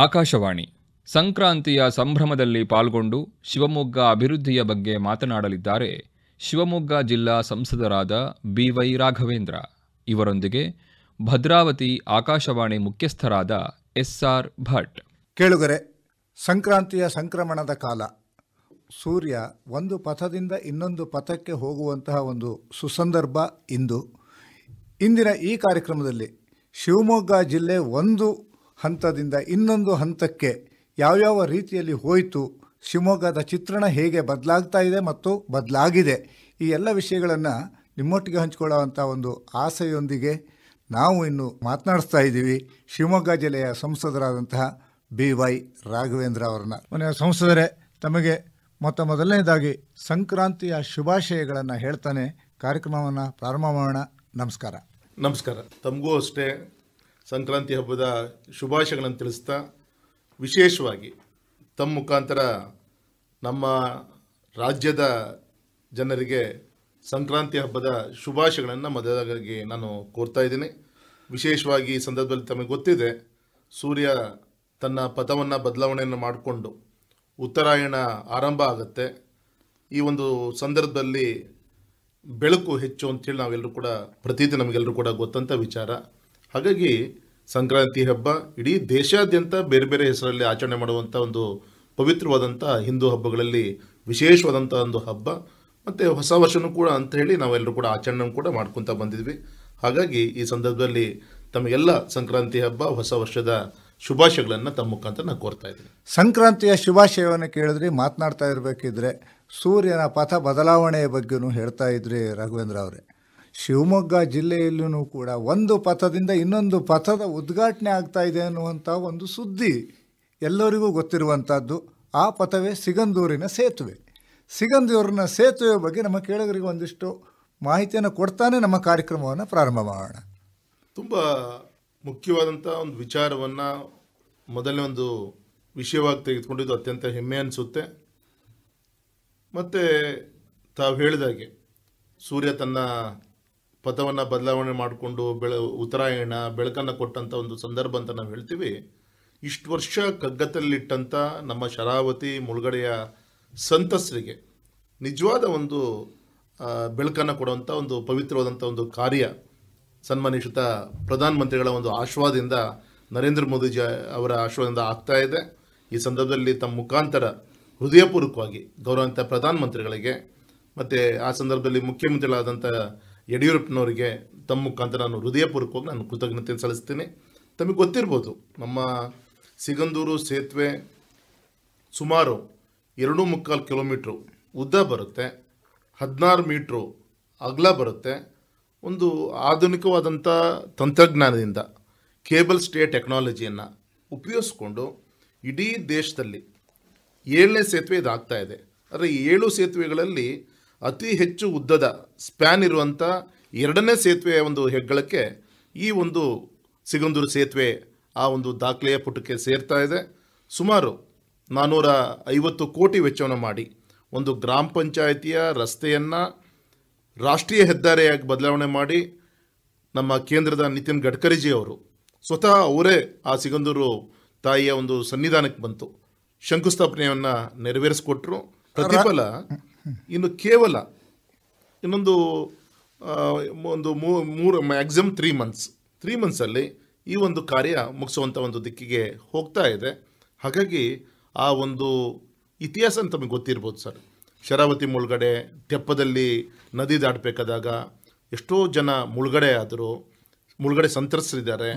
ಆಕಾಶವಾಣಿ ಸಂಕ್ರಾಂತಿಯ ಸಂಭ್ರಮದಲ್ಲಿ ಪಾಲ್ಗೊಂಡು ಶಿವಮೊಗ್ಗ ಅಭಿವೃದ್ಧಿಯ ಬಗ್ಗೆ ಮಾತನಾಡಲಿದ್ದಾರೆ ಶಿವಮೊಗ್ಗ ಜಿಲ್ಲಾ ಸಂಸದರಾದ ಬಿ.ವೈ. ರಾಘವೇಂದ್ರ. ಇವರೊಂದಿಗೆ ಭದ್ರಾವತಿ ಆಕಾಶವಾಣಿ ಮುಖ್ಯಸ್ಥರಾದ ಎಸ್.ಆರ್. ಭಟ್. ಕೇಳುಗರೆ, ಸಂಕ್ರಾಂತಿಯ ಸಂಕ್ರಮಣದ ಕಾಲ. ಸೂರ್ಯ ಒಂದು ಪಥದಿಂದ ಇನ್ನೊಂದು ಪಥಕ್ಕೆ ಹೋಗುವಂತಹ ಒಂದು ಸುಸಂದರ್ಭ ಇಂದು. ಇಂದಿನ ಈ ಕಾರ್ಯಕ್ರಮದಲ್ಲಿ ಶಿವಮೊಗ್ಗ ಜಿಲ್ಲೆ ಒಂದು ಹಂತದಿಂದ ಇನ್ನೊಂದು ಹಂತಕ್ಕೆ ಯಾವ್ಯಾವ ರೀತಿಯಲ್ಲಿ ಹೋಯಿತು, ಶಿವಮೊಗ್ಗದ ಚಿತ್ರಣ ಹೇಗೆ ಬದಲಾಗ್ತಾ ಇದೆ ಮತ್ತು ಬದಲಾಗಿದೆ, ಈ ಎಲ್ಲ ವಿಷಯಗಳನ್ನು ನಿಮ್ಮೊಟ್ಟಿಗೆ ಹಂಚಿಕೊಳ್ಳುವಂಥ ಒಂದು ಆಸೆಯೊಂದಿಗೆ ನಾವು ಇನ್ನು ಮಾತನಾಡಿಸ್ತಾ ಇದ್ದೀವಿ ಶಿವಮೊಗ್ಗ ಜಿಲ್ಲೆಯ ಸಂಸದರಾದಂತಹ ಬಿ.ವೈ. ರಾಘವೇಂದ್ರ ಅವರನ್ನ. ಮನೆಯ ಸಂಸದರೇ, ತಮಗೆ ಮೊದಲನೇದಾಗಿ ಸಂಕ್ರಾಂತಿಯ ಶುಭಾಶಯಗಳನ್ನು ಹೇಳ್ತಾನೆ ಕಾರ್ಯಕ್ರಮವನ್ನು ಪ್ರಾರಂಭ ಮಾಡೋಣ. ನಮಸ್ಕಾರ. ನಮಸ್ಕಾರ. ತಮಗೂ ಅಷ್ಟೇ ಸಂಕ್ರಾಂತಿ ಹಬ್ಬದ ಶುಭಾಶಯಗಳನ್ನು ತಿಳಿಸ್ತಾ, ವಿಶೇಷವಾಗಿ ತಮ್ಮ ಮುಖಾಂತರ ನಮ್ಮ ರಾಜ್ಯದ ಜನರಿಗೆ ಸಂಕ್ರಾಂತಿ ಹಬ್ಬದ ಶುಭಾಶಯಗಳನ್ನು ಮೊದಲಾಗಿ ನಾನು ಕೋರ್ತಾ ಇದ್ದೀನಿ. ವಿಶೇಷವಾಗಿ ಈ ಸಂದರ್ಭದಲ್ಲಿ ತಮಗೆ ಗೊತ್ತಿದೆ, ಸೂರ್ಯ ತನ್ನ ಪಥವನ್ನು ಬದಲಾವಣೆಯನ್ನು ಮಾಡಿಕೊಂಡು ಉತ್ತರಾಯಣ ಆರಂಭ ಆಗುತ್ತೆ. ಈ ಒಂದು ಸಂದರ್ಭದಲ್ಲಿ ಬೆಳಕು ಹೆಚ್ಚು ಅಂತೇಳಿ ನಾವೆಲ್ಲರೂ ಕೂಡ ಪ್ರತಿದಿನ ನಮಗೆಲ್ಲರೂ ಕೂಡ ಗೊತ್ತಂಥ ವಿಚಾರ. ಹಾಗಾಗಿ ಸಂಕ್ರಾಂತಿ ಹಬ್ಬ ಇಡೀ ದೇಶಾದ್ಯಂತ ಬೇರೆ ಬೇರೆ ಹೆಸರಲ್ಲಿ ಆಚರಣೆ ಮಾಡುವಂಥ ಒಂದು ಪವಿತ್ರವಾದಂಥ ಹಿಂದೂ ಹಬ್ಬಗಳಲ್ಲಿ ವಿಶೇಷವಾದಂಥ ಒಂದು ಹಬ್ಬ. ಮತ್ತು ಹೊಸ ವರ್ಷನೂ ಕೂಡ ಅಂತ ಹೇಳಿ ನಾವೆಲ್ಲರೂ ಕೂಡ ಆಚರಣೆ ಕೂಡ ಮಾಡ್ಕೊತಾ ಬಂದಿದ್ವಿ. ಹಾಗಾಗಿ ಈ ಸಂದರ್ಭದಲ್ಲಿ ತಮಗೆಲ್ಲ ಸಂಕ್ರಾಂತಿ ಹಬ್ಬ ಹೊಸ ವರ್ಷದ ಶುಭಾಶಯಗಳನ್ನು ತಮ್ಮ ಮುಖಾಂತರ ನಾನು ಕೋರ್ತಾ ಇದ್ದೀನಿ. ಸಂಕ್ರಾಂತಿಯ ಶುಭಾಶಯವನ್ನು ಕೇಳಿದ್ರಿ, ಮಾತನಾಡ್ತಾ ಇರಬೇಕಿದ್ರೆ ಸೂರ್ಯನ ಪಥ ಬದಲಾವಣೆಯ ಬಗ್ಗೆನೂ ಹೇಳ್ತಾ ಇದ್ರಿ ರಾಘವೇಂದ್ರ ಅವರೇ. ಶಿವಮೊಗ್ಗ ಜಿಲ್ಲೆಯಲ್ಲೂ ಕೂಡ ಒಂದು ಪಥದಿಂದ ಇನ್ನೊಂದು ಪಥದ ಉದ್ಘಾಟನೆ ಆಗ್ತಾ ಇದೆ ಅನ್ನುವಂಥ ಒಂದು ಸುದ್ದಿ ಎಲ್ಲರಿಗೂ ಗೊತ್ತಿರುವಂಥದ್ದು. ಆ ಪಥವೇ ಸಿಗಂದೂರಿನ ಸೇತುವೆ. ಸಿಗಂದೂರಿನ ಸೇತುವೆ ಬಗ್ಗೆ ನಮ್ಮ ಕೇಳುಗರಿಗೆ ಒಂದಿಷ್ಟು ಮಾಹಿತಿಯನ್ನು ಕೊಡ್ತಾನೆ ನಮ್ಮ ಕಾರ್ಯಕ್ರಮವನ್ನು ಪ್ರಾರಂಭ ಮಾಡೋಣ. ತುಂಬ ಮುಖ್ಯವಾದಂಥ ಒಂದು ವಿಚಾರವನ್ನು ಮೊದಲನೇ ಒಂದು ವಿಷಯವಾಗಿ ತೆಗೆದುಕೊಂಡಿದ್ದು ಅತ್ಯಂತ ಹೆಮ್ಮೆ ಅನಿಸುತ್ತೆ. ಮತ್ತು ತಾವು ಹೇಳಿದಾಗೆ ಸೂರ್ಯ ತನ್ನ ಪಥವನ್ನು ಬದಲಾವಣೆ ಮಾಡಿಕೊಂಡು ಉತ್ತರಾಯಣ ಬೆಳಕನ್ನು ಕೊಟ್ಟಂಥ ಒಂದು ಸಂದರ್ಭ ಅಂತ ನಾವು ಹೇಳ್ತೀವಿ. ಇಷ್ಟು ವರ್ಷ ಕಗ್ಗತ್ತಲಿಟ್ಟಂಥ ನಮ್ಮ ಶರಾವತಿ ಮುಳುಗಡೆಯ ಸಂತಸರಿಗೆ ನಿಜವಾದ ಒಂದು ಬೆಳಕನ್ನು ಕೊಡುವಂಥ ಒಂದು ಪವಿತ್ರವಾದಂಥ ಒಂದು ಕಾರ್ಯ ಸನ್ಮಾನಿತ ಪ್ರಧಾನಮಂತ್ರಿಗಳ ಒಂದು ಆಶೀರ್ವಾದದಿಂದ, ನರೇಂದ್ರ ಮೋದಿಜಿ ಅವರ ಆಶೀರ್ವಾದದಿಂದ ಆಗ್ತಾ ಇದೆ. ಈ ಸಂದರ್ಭದಲ್ಲಿ ತಮ್ಮ ಮುಖಾಂತರ ಹೃದಯಪೂರ್ವಕವಾಗಿ ಗೌರವಾನ್ವಿತ ಪ್ರಧಾನಮಂತ್ರಿಗಳಿಗೆ ಮತ್ತು ಆ ಸಂದರ್ಭದಲ್ಲಿ ಮುಖ್ಯಮಂತ್ರಿಗಳಾದಂಥ ಯಡಿಯೂರಪ್ಪನವರಿಗೆ ತಮ್ಮ ಮುಖಾಂತರ ನಾನು ಹೃದಯಪೂರ್ವಕವಾಗಿ ನಾನು ಕೃತಜ್ಞತೆ ಸಲ್ಲಿಸ್ತೀನಿ. ತಮಗೆ ಗೊತ್ತಿರ್ಬೋದು, ನಮ್ಮ ಸಿಗಂದೂರು ಸೇತುವೆ ಸುಮಾರು 2.25 ಕಿಲೋಮೀಟ್ರು ಉದ್ದ ಬರುತ್ತೆ, 16 ಮೀಟ್ರು ಅಗಲ ಬರುತ್ತೆ. ಒಂದು ಆಧುನಿಕವಾದಂಥ ತಂತ್ರಜ್ಞಾನದಿಂದ ಕೇಬಲ್ ಸ್ಟೇ ಟೆಕ್ನಾಲಜಿಯನ್ನು ಉಪಯೋಗಿಸ್ಕೊಂಡು ಇಡೀ ದೇಶದಲ್ಲಿ 7ನೇ ಸೇತುವೆ ಇದಾಗ್ತಾ ಇದೆ. ಆದರೆ ಈ 7 ಸೇತುವೆಗಳಲ್ಲಿ ಅತಿ ಹೆಚ್ಚು ಉದ್ದದ ಸ್ಪ್ಯಾನ್ ಇರುವಂಥ 2ನೇ ಸೇತುವೆಯ ಒಂದು ಹೆಗ್ಗಳಕ್ಕೆ ಈ ಒಂದು ಸಿಗಂದೂರು ಸೇತುವೆ ಆ ಒಂದು ದಾಖಲೆಯ ಪುಟಕ್ಕೆ ಸೇರ್ತಾ ಇದೆ. ಸುಮಾರು 450 ಕೋಟಿ ವೆಚ್ಚವನ್ನು ಮಾಡಿ ಒಂದು ಗ್ರಾಮ ಪಂಚಾಯಿತಿಯ ರಸ್ತೆಯನ್ನು ರಾಷ್ಟ್ರೀಯ ಹೆದ್ದಾರಿಯಾಗಿ ಬದಲಾವಣೆ ಮಾಡಿ ನಮ್ಮ ಕೇಂದ್ರದ ನಿತಿನ್ ಗಡ್ಕರಿಜಿ ಅವರು ಸ್ವತಃ ಅವರೇ ಆ ಸಿಗಂದೂರು ತಾಯಿಯ ಒಂದು ಸನ್ನಿಧಾನಕ್ಕೆ ಬಂತು ಶಂಕುಸ್ಥಾಪನೆಯನ್ನು ನೆರವೇರಿಸಿಕೊಟ್ರು. ಪ್ರತಿಫಲ ಇನ್ನು ಕೇವಲ ಇನ್ನೊಂದು ಮೂರು ಮ್ಯಾಕ್ಸಿಮಮ್ 3 ಮಂತ್ಸಲ್ಲಿ ಈ ಒಂದು ಕಾರ್ಯ ಮುಗಿಸುವಂಥ ಒಂದು ದಿಕ್ಕಿಗೆ ಹೋಗ್ತಾ ಇದೆ. ಹಾಗಾಗಿ ಆ ಒಂದು ಇತಿಹಾಸ ತಮಗೆ ಗೊತ್ತಿರ್ಬೋದು ಸರ್. ಶರಾವತಿ ಮುಳುಗಡೆ, ತೆಪ್ಪದಲ್ಲಿ ನದಿ ದಾಟಬೇಕಾದಾಗ ಎಷ್ಟೋ ಜನ ಮುಳುಗಡೆ ಆದರು, ಮುಳುಗಡೆ ಸಂತ್ರಸ್ತರಿದ್ದಾರೆ.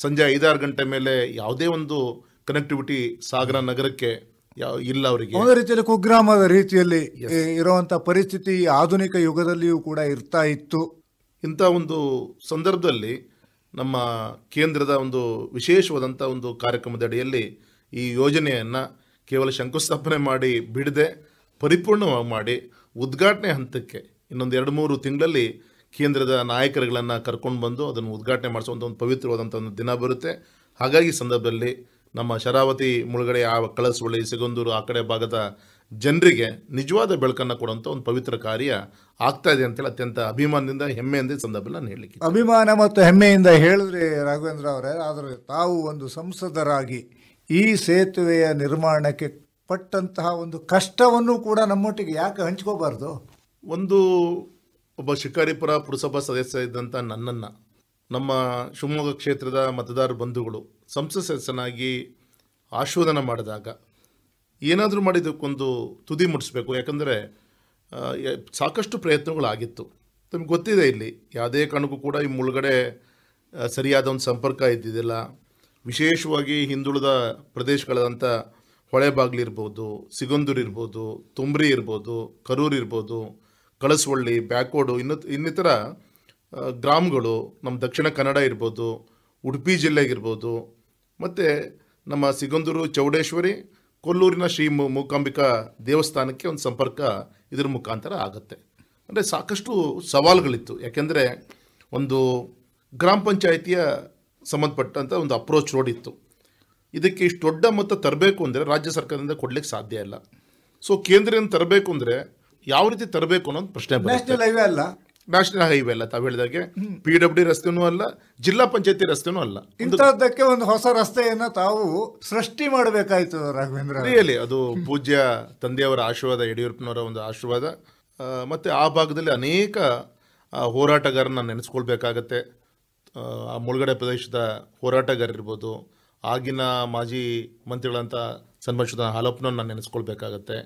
ಸಂಜೆ 5-6 ಗಂಟೆ ಮೇಲೆ ಯಾವುದೇ ಒಂದು ಕನೆಕ್ಟಿವಿಟಿ ಸಾಗರ ನಗರಕ್ಕೆ ಇಲ್ಲ ಅವರಿಗೆ. ಒಂದು ರೀತಿಯಲ್ಲಿ ಕುಗ್ರಾಮದ ರೀತಿಯಲ್ಲಿ ಇರುವಂಥ ಪರಿಸ್ಥಿತಿ ಆಧುನಿಕ ಯುಗದಲ್ಲಿಯೂ ಕೂಡ ಇರ್ತಾ ಇತ್ತು. ಇಂಥ ಒಂದು ಸಂದರ್ಭದಲ್ಲಿ ನಮ್ಮ ಕೇಂದ್ರದ ಒಂದು ವಿಶೇಷವಾದಂಥ ಒಂದು ಕಾರ್ಯಕ್ರಮದ ಅಡಿಯಲ್ಲಿ ಈ ಯೋಜನೆಯನ್ನು ಕೇವಲ ಶಂಕುಸ್ಥಾಪನೆ ಮಾಡಿ ಬಿಡದೆ ಪರಿಪೂರ್ಣವಾಗಿ ಮಾಡಿ ಉದ್ಘಾಟನೆ ಹಂತಕ್ಕೆ ಇನ್ನೊಂದು 2-3 ತಿಂಗಳಲ್ಲಿ ಕೇಂದ್ರದ ನಾಯಕರುಗಳನ್ನು ಕರ್ಕೊಂಡು ಬಂದು ಅದನ್ನು ಉದ್ಘಾಟನೆ ಮಾಡಿಸುವಂಥ ಒಂದು ಪವಿತ್ರವಾದಂಥ ಒಂದು ದಿನ ಬರುತ್ತೆ. ಹಾಗಾಗಿ ಈ ಸಂದರ್ಭದಲ್ಲಿ ನಮ್ಮ ಶರಾವತಿ ಮುಳುಗಡೆ ಆ ಕಳಸವಳ್ಳಿ ಸಿಗಂದೂರು ಆ ಕಡೆ ಭಾಗದ ಜನರಿಗೆ ನಿಜವಾದ ಬೆಳಕನ್ನು ಕೊಡುವಂಥ ಒಂದು ಪವಿತ್ರ ಕಾರ್ಯ ಆಗ್ತಾ ಇದೆ ಅಂತೇಳಿ ಅತ್ಯಂತ ಅಭಿಮಾನದಿಂದ ಹೆಮ್ಮೆಯಿಂದ ಸಂದರ್ಭದಲ್ಲಿ ನಾನು ಹೇಳಲಿಕ್ಕೆ. ಅಭಿಮಾನ ಮತ್ತು ಹೆಮ್ಮೆಯಿಂದ ಹೇಳಿದ್ರೆ ರಾಘವೇಂದ್ರ ಅವರೇ, ಆದರೆ ತಾವು ಒಂದು ಸಂಸದರಾಗಿ ಈ ಸೇತುವೆಯ ನಿರ್ಮಾಣಕ್ಕೆ ಪಟ್ಟಂತಹ ಒಂದು ಕಷ್ಟವನ್ನು ಕೂಡ ನಮ್ಮೊಟ್ಟಿಗೆ ಯಾಕೆ ಹಂಚ್ಕೋಬಾರ್ದು? ಒಂದು ಒಬ್ಬ ಶಿಕಾರಿಪುರ ಪುರಸಭಾ ಸದಸ್ಯ ಇದ್ದಂಥ ನನ್ನನ್ನು ನಮ್ಮ ಶಿವಮೊಗ್ಗ ಕ್ಷೇತ್ರದ ಮತದಾರ ಬಂಧುಗಳು ಸಂಸತ್ ಸದಸ್ಯನಾಗಿ ಆಶೀರ್ವಾದನ ಮಾಡಿದಾಗ ಏನಾದರೂ ಮಾಡಿದ್ದಕ್ಕೊಂದು ತುದಿ ಮುಟ್ಟಿಸ್ಬೇಕು. ಯಾಕಂದರೆ ಸಾಕಷ್ಟು ಪ್ರಯತ್ನಗಳಾಗಿತ್ತು. ತಮಗೆ ಗೊತ್ತಿದೆ, ಇಲ್ಲಿ ಯಾವುದೇ ಕಾರಣಕ್ಕೂ ಕೂಡ ಈ ಮುಳುಗಡೆ ಸರಿಯಾದ ಒಂದು ಸಂಪರ್ಕ ಇದ್ದಿದ್ದಿಲ್ಲ. ವಿಶೇಷವಾಗಿ ಹಿಂದುಳಿದ ಪ್ರದೇಶಗಳಾದಂಥ ಹೊಳೆಬಾಗ್ಲಿರ್ಬೋದು, ಸಿಗಂದೂರು ಇರ್ಬೋದು, ತುಮ್ರಿ ಇರ್ಬೋದು, ಕರೂರು ಇರ್ಬೋದು, ಕಳಸವಳ್ಳಿ, ಬ್ಯಾಕೋಡು, ಇನ್ನಿತರ ಗ್ರಾಮಗಳು, ನಮ್ಮ ದಕ್ಷಿಣ ಕನ್ನಡ ಇರ್ಬೋದು, ಉಡುಪಿ ಜಿಲ್ಲೆಗಿರ್ಬೋದು, ಮತ್ತು ನಮ್ಮ ಸಿಗಂದೂರು ಚೌಡೇಶ್ವರಿ, ಕೊಲ್ಲೂರಿನ ಶ್ರೀ ಮೂಕಾಂಬಿಕಾ ದೇವಸ್ಥಾನಕ್ಕೆ ಒಂದು ಸಂಪರ್ಕ ಇದರ ಮುಖಾಂತರ ಆಗುತ್ತೆ. ಅಂದರೆ ಸಾಕಷ್ಟು ಸವಾಲುಗಳಿತ್ತು. ಯಾಕೆಂದರೆ ಒಂದು ಗ್ರಾಮ ಪಂಚಾಯಿತಿಯ ಸಂಬಂಧಪಟ್ಟಂಥ ಒಂದು ಅಪ್ರೋಚ್ ರೋಡ್ ಇತ್ತು. ಇದಕ್ಕೆ ಇಷ್ಟು ದೊಡ್ಡ ಮೊತ್ತ ತರಬೇಕು ಅಂದರೆ ರಾಜ್ಯ ಸರ್ಕಾರದಿಂದ ಕೊಡ್ಲಿಕ್ಕೆ ಸಾಧ್ಯ ಇಲ್ಲ. ಸೊ ಕೇಂದ್ರದಿಂದ ತರಬೇಕು ಅಂದರೆ ಯಾವ ರೀತಿ ತರಬೇಕು ಅನ್ನೋದು ಪ್ರಶ್ನೆ ಬರುತ್ತೆ. ನ್ಯಾಷನಲ್ ಹೈವೇ ಅಲ್ಲ, ನ್ಯಾಷನಲ್ ಹೈವೇ ಅಲ್ಲ, ತಾವು ಹೇಳಿದಾಗೆ PWD ರಸ್ತೆನೂ ಅಲ್ಲ, ಜಿಲ್ಲಾ ಪಂಚಾಯತಿ ರಸ್ತೆನೂ ಅಲ್ಲ. ಇಂಥದ್ದಕ್ಕೆ ಒಂದು ಹೊಸ ರಸ್ತೆಯನ್ನು ತಾವು ಸೃಷ್ಟಿ ಮಾಡಬೇಕಾಯ್ತು ರಾಘವೇಂದ್ರ. ರಿಯಲಿ ಅದು ಪೂಜ್ಯ ತಂದೆಯವರ ಆಶೀರ್ವಾದ, ಯಡಿಯೂರಪ್ಪನವರ ಒಂದು ಆಶೀರ್ವಾದ. ಮತ್ತು ಆ ಭಾಗದಲ್ಲಿ ಅನೇಕ ಹೋರಾಟಗಾರನ ನೆನೆಸ್ಕೊಳ್ಬೇಕಾಗತ್ತೆ. ಆ ಮುಳುಗಡೆ ಪ್ರದೇಶದ ಹೋರಾಟಗಾರರಿರ್ಬೋದು, ಆಗಿನ ಮಾಜಿ ಮಂತ್ರಿಗಳಂಥ ಸನ್ಮಾನ್ಶ್ರೀತ ಹಾಲಪ್ಪನವ್ರನ್ನ ನೆನೆಸ್ಕೊಳ್ಬೇಕಾಗತ್ತೆ.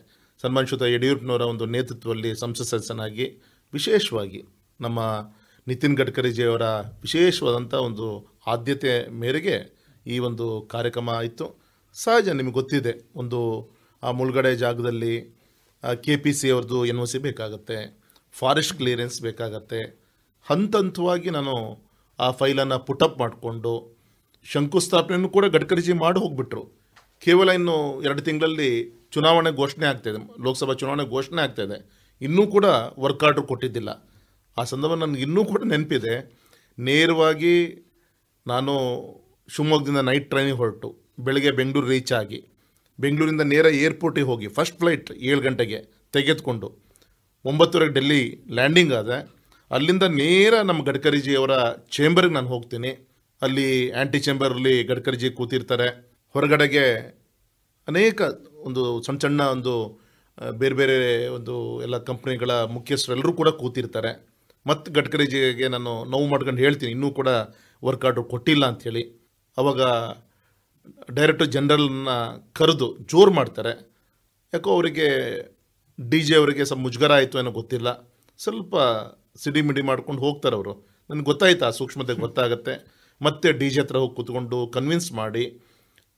ಸನ್ಮಾನ್ಶ್ರೀತ ಯಡಿಯೂರಪ್ಪನವರ ಒಂದು ನೇತೃತ್ವದಲ್ಲಿ ಸಂಸತ್ ಸದಸ್ಯನಾಗಿ ವಿಶೇಷವಾಗಿ ನಮ್ಮ ನಿತಿನ್ ಗಡ್ಕರಿಜಿಯವರ ವಿಶೇಷವಾದಂಥ ಒಂದು ಆದ್ಯತೆ ಮೇರೆಗೆ ಈ ಒಂದು ಕಾರ್ಯಕ್ರಮ ಇತ್ತು. ಸಹಜ, ನಿಮಗೆ ಗೊತ್ತಿದೆ, ಒಂದು ಆ ಮುಳುಗಡೆ ಜಾಗದಲ್ಲಿ KPC ಅವ್ರದ್ದು NOC ಬೇಕಾಗತ್ತೆ, ಫಾರೆಸ್ಟ್ ಕ್ಲಿಯರೆನ್ಸ್ ಬೇಕಾಗತ್ತೆ. ಹಂತವಾಗಿ ನಾನು ಆ ಫೈಲನ್ನು ಪುಟಪ್ ಮಾಡಿಕೊಂಡು ಶಂಕುಸ್ಥಾಪನೆಯನ್ನು ಕೂಡ ಗಡ್ಕರಿಜಿ ಮಾಡಿ ಹೋಗ್ಬಿಟ್ರು. ಕೇವಲ ಇನ್ನು 2 ತಿಂಗಳಲ್ಲಿ ಚುನಾವಣೆ ಘೋಷಣೆ ಆಗ್ತಾಯಿದೆ, ಲೋಕಸಭಾ ಚುನಾವಣೆ ಘೋಷಣೆ ಆಗ್ತಾಯಿದೆ. ಇನ್ನೂ ಕೂಡ ವರ್ಕ್ ಆರ್ಡ್ರ್ ಕೊಟ್ಟಿದ್ದಿಲ್ಲ. ಆ ಸಂದರ್ಭ ನನಗೆ ಇನ್ನೂ ಕೂಡ ನೆನಪಿದೆ. ನೇರವಾಗಿ ನಾನು ಶಿವಮೊಗ್ಗದಿಂದ ನೈಟ್ ಟ್ರೈನಿಗೆ ಹೊರಟು ಬೆಳಗ್ಗೆ ಬೆಂಗಳೂರು ರೀಚ್ ಆಗಿ, ಬೆಂಗಳೂರಿಂದ ನೇರ ಏರ್ಪೋರ್ಟಿಗೆ ಹೋಗಿ ಫಸ್ಟ್ ಫ್ಲೈಟ್ 7 ಗಂಟೆಗೆ ತೆಗೆದುಕೊಂಡು 9:30 ಡೆಲ್ಲಿ ಲ್ಯಾಂಡಿಂಗ್ ಆದ. ಅಲ್ಲಿಂದ ನೇರ ನಮ್ಮ ಗಡ್ಕರಿಜಿಯವರ ಚೇಂಬರ್ಗೆ ನಾನು ಹೋಗ್ತೀನಿ. ಅಲ್ಲಿ ಆ್ಯಂಟಿ ಚೇಂಬರಲ್ಲಿ ಗಡ್ಕರಿಜಿ ಕೂತಿರ್ತಾರೆ. ಹೊರಗಡೆಗೆ ಅನೇಕ ಒಂದು ಸಣ್ಣ ಸಣ್ಣ ಒಂದು ಬೇರೆ ಬೇರೆ ಒಂದು ಎಲ್ಲ ಕಂಪ್ನಿಗಳ ಮುಖ್ಯಸ್ಥರೆಲ್ಲರೂ ಕೂಡ ಕೂತಿರ್ತಾರೆ. ಮತ್ತು ಗಡ್ಕರಿಜಿಗೆ ನಾನು ನೋವು ಮಾಡ್ಕೊಂಡು ಹೇಳ್ತೀನಿ, ಇನ್ನೂ ಕೂಡ ವರ್ಕ್ ಆರ್ಡ್ರ್ ಕೊಟ್ಟಿಲ್ಲ ಅಂಥೇಳಿ. ಅವಾಗ ಡೈರೆಕ್ಟರ್ ಜನರಲ್ನ ಕರೆದು ಜೋರು ಮಾಡ್ತಾರೆ. ಯಾಕೋ ಅವರಿಗೆ DJ ಅವರಿಗೆ ಸ್ವಲ್ಪ ಮುಜುಗರ ಆಯಿತು ಏನೋ ಗೊತ್ತಿಲ್ಲ, ಸ್ವಲ್ಪ ಸಿಡಿಮಿಡಿ ಮಾಡ್ಕೊಂಡು ಹೋಗ್ತಾರೆ ಅವರು. ನನಗೆ ಗೊತ್ತಾಯ್ತು, ಆ ಸೂಕ್ಷ್ಮತೆ ಗೊತ್ತಾಗುತ್ತೆ. ಮತ್ತೆ DJ ಹತ್ರ ಹೋಗಿ ಕೂತ್ಕೊಂಡು ಕನ್ವಿನ್ಸ್ ಮಾಡಿ,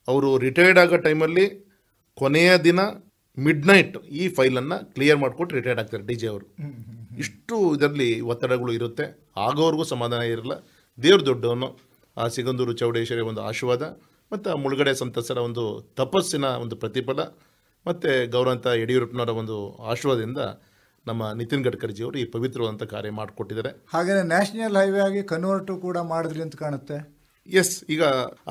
ಅವರು ರಿಟೈರ್ಡ್ ಆಗೋ ಟೈಮಲ್ಲಿ ಕೊನೆಯ ದಿನ ಮಿಡ್ನೈಟ್ ಈ ಫೈಲನ್ನು ಕ್ಲಿಯರ್ ಮಾಡಿಕೊಟ್ಟು ರಿಟೈರ್ಡ್ ಆಗ್ತಾರೆ DJ ಅವರು. ಇಷ್ಟು ಇದರಲ್ಲಿ ಒತ್ತಡಗಳು ಇರುತ್ತೆ. ಆಗೋವರೆಗೂ ಸಮಾಧಾನ ಇರಲ್ಲ. ದೇವ್ರ ದೊಡ್ಡವನು. ಆ ಸಿಗಂದೂರು ಚೌಡೇಶ್ವರಿ ಒಂದು ಆಶೀರ್ವಾದ ಮತ್ತು ಆ ಮುಳುಗಡೆ ಸಂತಸರ ಒಂದು ತಪಸ್ಸಿನ ಒಂದು ಪ್ರತಿಫಲ ಮತ್ತು ಗೌರವಂತ ಯಡಿಯೂರಪ್ಪನವರ ಒಂದು ಆಶೀರ್ವಾದದಿಂದ ನಮ್ಮ ನಿತಿನ್ ಗಡ್ಕರಿಜಿಯವರು ಈ ಪವಿತ್ರವಾದಂಥ ಕಾರ್ಯ ಮಾಡಿಕೊಟ್ಟಿದ್ದಾರೆ. ಹಾಗೆಯೇ ನ್ಯಾಷನಲ್ ಹೈವೇ ಆಗಿ ಕನ್ವರ್ಟು ಕೂಡ ಮಾಡಿದ್ರಿ ಅಂತ ಕಾಣುತ್ತೆ. ಎಸ್, ಈಗ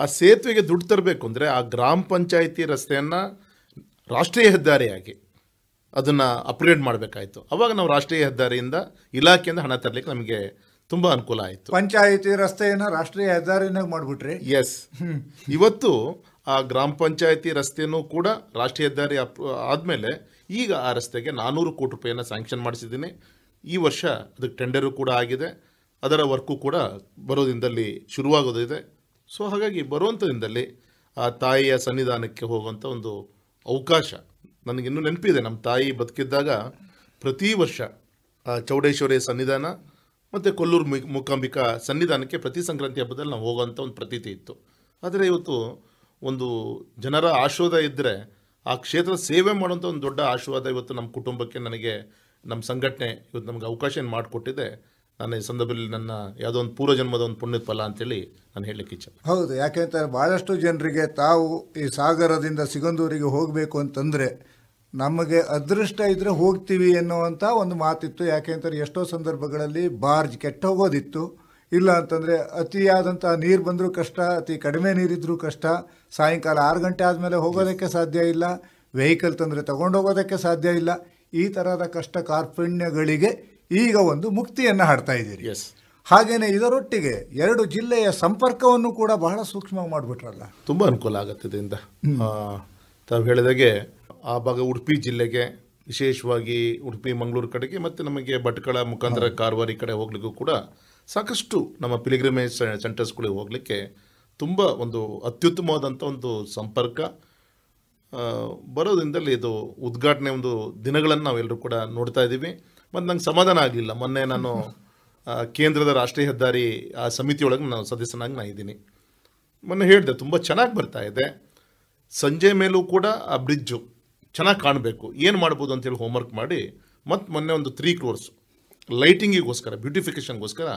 ಆ ಸೇತುವೆಗೆ ದುಡ್ಡು ತರಬೇಕು ಅಂದರೆ ಆ ಗ್ರಾಮ ಪಂಚಾಯಿತಿ ರಸ್ತೆಯನ್ನು ರಾಷ್ಟ್ರೀಯ ಹೆದ್ದಾರಿಯಾಗಿ ಅದನ್ನು ಅಪ್ಗ್ರೇಡ್ ಮಾಡಬೇಕಾಯಿತು. ಅವಾಗ ನಾವು ರಾಷ್ಟ್ರೀಯ ಹೆದ್ದಾರಿಯಿಂದ ಇಲಾಖೆಯಿಂದ ಹಣ ತರಲಿಕ್ಕೆ ನಮಗೆ ತುಂಬ ಅನುಕೂಲ ಆಯಿತು. ಪಂಚಾಯಿತಿ ರಸ್ತೆಯನ್ನು ರಾಷ್ಟ್ರೀಯ ಹೆದ್ದಾರಿನಾಗ ಮಾಡಿಬಿಟ್ರಿ. ಎಸ್, ಇವತ್ತು ಆ ಗ್ರಾಮ ಪಂಚಾಯಿತಿ ರಸ್ತೆಯೂ ಕೂಡ ರಾಷ್ಟ್ರೀಯ ಹೆದ್ದಾರಿ ಆದಮೇಲೆ ಈಗ ಆ ರಸ್ತೆಗೆ 400 ಕೋಟಿ ರೂಪಾಯಿಯನ್ನು ಸ್ಯಾಂಕ್ಷನ್ ಮಾಡಿಸಿದ್ದೀನಿ. ಈ ವರ್ಷ ಅದಕ್ಕೆ ಟೆಂಡರು ಕೂಡ ಆಗಿದೆ. ಅದರ ವರ್ಕು ಕೂಡ ಬರೋದಿಂದಲ್ಲಿ ಶುರುವಾಗೋದಿದೆ. ಸೊ ಹಾಗಾಗಿ ಬರುವಂಥದಿಂದಲ್ಲಿ ಆ ತಾಯಿಯ ಸನ್ನಿಧಾನಕ್ಕೆ ಹೋಗುವಂಥ ಒಂದು ಅವಕಾಶ ನನಗಿನ್ನೂ ನೆನಪಿದೆ. ನಮ್ಮ ತಾಯಿ ಬದುಕಿದ್ದಾಗ ಪ್ರತಿ ವರ್ಷ ಚೌಡೇಶ್ವರಿ ಸನ್ನಿಧಾನ ಮತ್ತು ಕೊಲ್ಲೂರು ಮೂಕಾಂಬಿಕಾ ಸನ್ನಿಧಾನಕ್ಕೆ ಪ್ರತಿ ಸಂಕ್ರಾಂತಿ ಹಬ್ಬದಲ್ಲಿ ನಾವು ಹೋಗೋವಂಥ ಒಂದು ಪ್ರತೀತಿ ಇತ್ತು. ಆದರೆ ಇವತ್ತು ಒಂದು ಜನರ ಆಶೀರ್ವಾದ ಇದ್ದರೆ ಆ ಕ್ಷೇತ್ರದ ಸೇವೆ ಮಾಡುವಂಥ ಒಂದು ದೊಡ್ಡ ಆಶೀರ್ವಾದ ಇವತ್ತು ನಮ್ಮ ಕುಟುಂಬಕ್ಕೆ, ನನಗೆ ನಮ್ಮ ಸಂಘಟನೆ ಇವತ್ತು ನಮಗೆ ಅವಕಾಶ ಮಾಡಿಕೊಟ್ಟಿದೆ. ನಾನು ಈ ಸಂದರ್ಭದಲ್ಲಿ ನನ್ನ ಯಾವುದೋ ಒಂದು ಪೂರ್ವಜನ್ಮದ ಒಂದು ಪುಣ್ಯದ ಫಲ ಅಂತೇಳಿ ನಾನು ಹೇಳಲಿಕ್ಕೆ ಇಚ್ಛೆ. ಹೌದು, ಯಾಕೆಂದರೆ ಭಾಳಷ್ಟು ಜನರಿಗೆ ತಾವು ಈ ಸಾಗರದಿಂದ ಸಿಗಂದೂರಿಗೆ ಹೋಗಬೇಕು ಅಂತಂದರೆ ನಮಗೆ ಅದೃಷ್ಟ ಇದ್ದರೆ ಹೋಗ್ತೀವಿ ಎನ್ನುವಂಥ ಒಂದು ಮಾತಿತ್ತು. ಯಾಕೆಂದರೆ ಎಷ್ಟೋ ಸಂದರ್ಭಗಳಲ್ಲಿ ಬಾರ್ಜ್ ಕೆಟ್ಟ ಹೋಗೋದಿತ್ತು. ಇಲ್ಲ ಅಂತಂದರೆ ಅತಿಯಾದಂಥ ನೀರು ಬಂದರೂ ಕಷ್ಟ, ಅತಿ ಕಡಿಮೆ ನೀರಿದ್ದರೂ ಕಷ್ಟ. ಸಾಯಂಕಾಲ 6 ಗಂಟೆ ಆದಮೇಲೆ ಹೋಗೋದಕ್ಕೆ ಸಾಧ್ಯ ಇಲ್ಲ. ವೆಹಿಕಲ್ ತಂದರೆ ತಗೊಂಡೋಗೋದಕ್ಕೆ ಸಾಧ್ಯ ಇಲ್ಲ. ಈ ಥರದ ಕಷ್ಟ ಕಾರ್ಪಣ್ಯಗಳಿಗೆ ಈಗ ಒಂದು ಮುಕ್ತಿಯನ್ನು ಹಾಡ್ತಾ ಇದ್ದೀರಿ. ಎಸ್, ಹಾಗೆಯೇ ಇದರೊಟ್ಟಿಗೆ 2 ಜಿಲ್ಲೆಯ ಸಂಪರ್ಕವನ್ನು ಕೂಡ ಬಹಳ ಸೂಕ್ಷ್ಮವಾಗಿ ಮಾಡಿಬಿಟ್ರಲ್ಲ. ತುಂಬ ಅನುಕೂಲ ಆಗುತ್ತೆ ಇದರಿಂದ. ತಾವು ಹೇಳಿದಾಗೆ ಆ ಭಾಗ ಉಡುಪಿ ಜಿಲ್ಲೆಗೆ, ವಿಶೇಷವಾಗಿ ಉಡುಪಿ ಮಂಗಳೂರು ಕಡೆಗೆ, ಮತ್ತು ನಮಗೆ ಭಟ್ಕಳ ಮುಖಾಂತರ ಕಾರವಾರ ಕಡೆ ಹೋಗ್ಲಿಕ್ಕೂ ಕೂಡ ಸಾಕಷ್ಟು ನಮ್ಮ ಪಿಲಿಗ್ರಿಮೇಜ್ ಸೆಂಟರ್ಸ್ಗಳಿಗೆ ಹೋಗಲಿಕ್ಕೆ ತುಂಬ ಒಂದು ಅತ್ಯುತ್ತಮವಾದಂಥ ಒಂದು ಸಂಪರ್ಕ ಬರೋದ್ರಿಂದಲೇ ಇದು ಉದ್ಘಾಟನೆ ಒಂದು ದಿನಗಳನ್ನು ನಾವೆಲ್ಲರೂ ಕೂಡ ನೋಡ್ತಾ ಇದ್ದೀವಿ. ಮತ್ತು ನಂಗೆ ಸಮಾಧಾನ ಆಗಲಿಲ್ಲ, ಮೊನ್ನೆ ನಾನು ಕೇಂದ್ರದ ರಾಷ್ಟ್ರೀಯ ಹೆದ್ದಾರಿ ಆ ಸಮಿತಿಯೊಳಗೆ ನಾನು ಸದಸ್ಯನಾಗಿ ನಾನು ಇದ್ದೀನಿ. ಮೊನ್ನೆ ಹೇಳಿದೆ ತುಂಬ ಚೆನ್ನಾಗಿ ಬರ್ತಾ ಇದೆ, ಸಂಜೆ ಮೇಲೂ ಕೂಡ ಆ ಬ್ರಿಡ್ಜು ಚೆನ್ನಾಗಿ ಕಾಣಬೇಕು, ಏನು ಮಾಡ್ಬೋದು ಅಂತೇಳಿ ಹೋಮ್ವರ್ಕ್ ಮಾಡಿ ಮತ್ತು ಮೊನ್ನೆ ಒಂದು 3 crores ಲೈಟಿಂಗಿಗೋಸ್ಕರ, ಬ್ಯೂಟಿಫಿಕೇಷನ್ಗೋಸ್ಕರ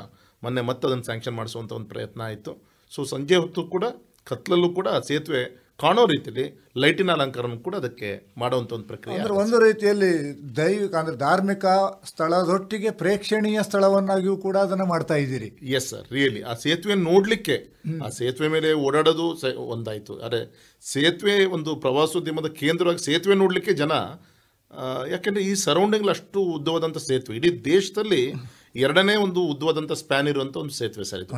ಮೊನ್ನೆ ಮತ್ತೆ ಅದನ್ನು ಸ್ಯಾಂಕ್ಷನ್ ಮಾಡಿಸುವಂಥ ಒಂದು ಪ್ರಯತ್ನ ಆಯಿತು. ಸೊ ಸಂಜೆ ಹೊತ್ತು ಕೂಡ ಕತ್ಲಲ್ಲೂ ಕೂಡ ಸೇತುವೆ ಕಾಣೋ ರೀತಿಯಲ್ಲಿ ಲೈಟಿನ ಅಲಂಕಾರನೂ ಕೂಡ ಅದಕ್ಕೆ ಮಾಡುವಂಥ ಒಂದು ಪ್ರಕ್ರಿಯೆ. ಅಂದರೆ ಒಂದು ರೀತಿಯಲ್ಲಿ ದೈವಿಕ ಅಂದರೆ ಧಾರ್ಮಿಕ ಸ್ಥಳದೊಟ್ಟಿಗೆ ಪ್ರೇಕ್ಷಣೀಯ ಸ್ಥಳವನ್ನಾಗಿಯೂ ಕೂಡ ಅದನ್ನು ಮಾಡ್ತಾ ಇದ್ದೀರಿ. ಎಸ್ ಸರ್, ರಿಯಲಿ ಆ ಸೇತುವೆ ನೋಡಲಿಕ್ಕೆ, ಆ ಸೇತುವೆ ಮೇಲೆ ಓಡಾಡೋದು ಒಂದಾಯಿತು. ಆದರೆ ಸೇತುವೆ ಒಂದು ಪ್ರವಾಸೋದ್ಯಮದ ಕೇಂದ್ರವಾಗಿ ಸೇತುವೆ ನೋಡಲಿಕ್ಕೆ ಜನ, ಯಾಕೆಂದರೆ ಈ ಸರೌಂಡಿಂಗ್ಲಿ ಅಷ್ಟು ಉದ್ದವಾದಂಥ ಸೇತುವೆ, ಇಡೀ ದೇಶದಲ್ಲಿ 2ನೇ ಒಂದು ಉದ್ದವಾದಂಥ ಸ್ಪ್ಯಾನ್ ಇರುವಂಥ ಒಂದು ಸೇತುವೆ ಸರ್ ಇದು.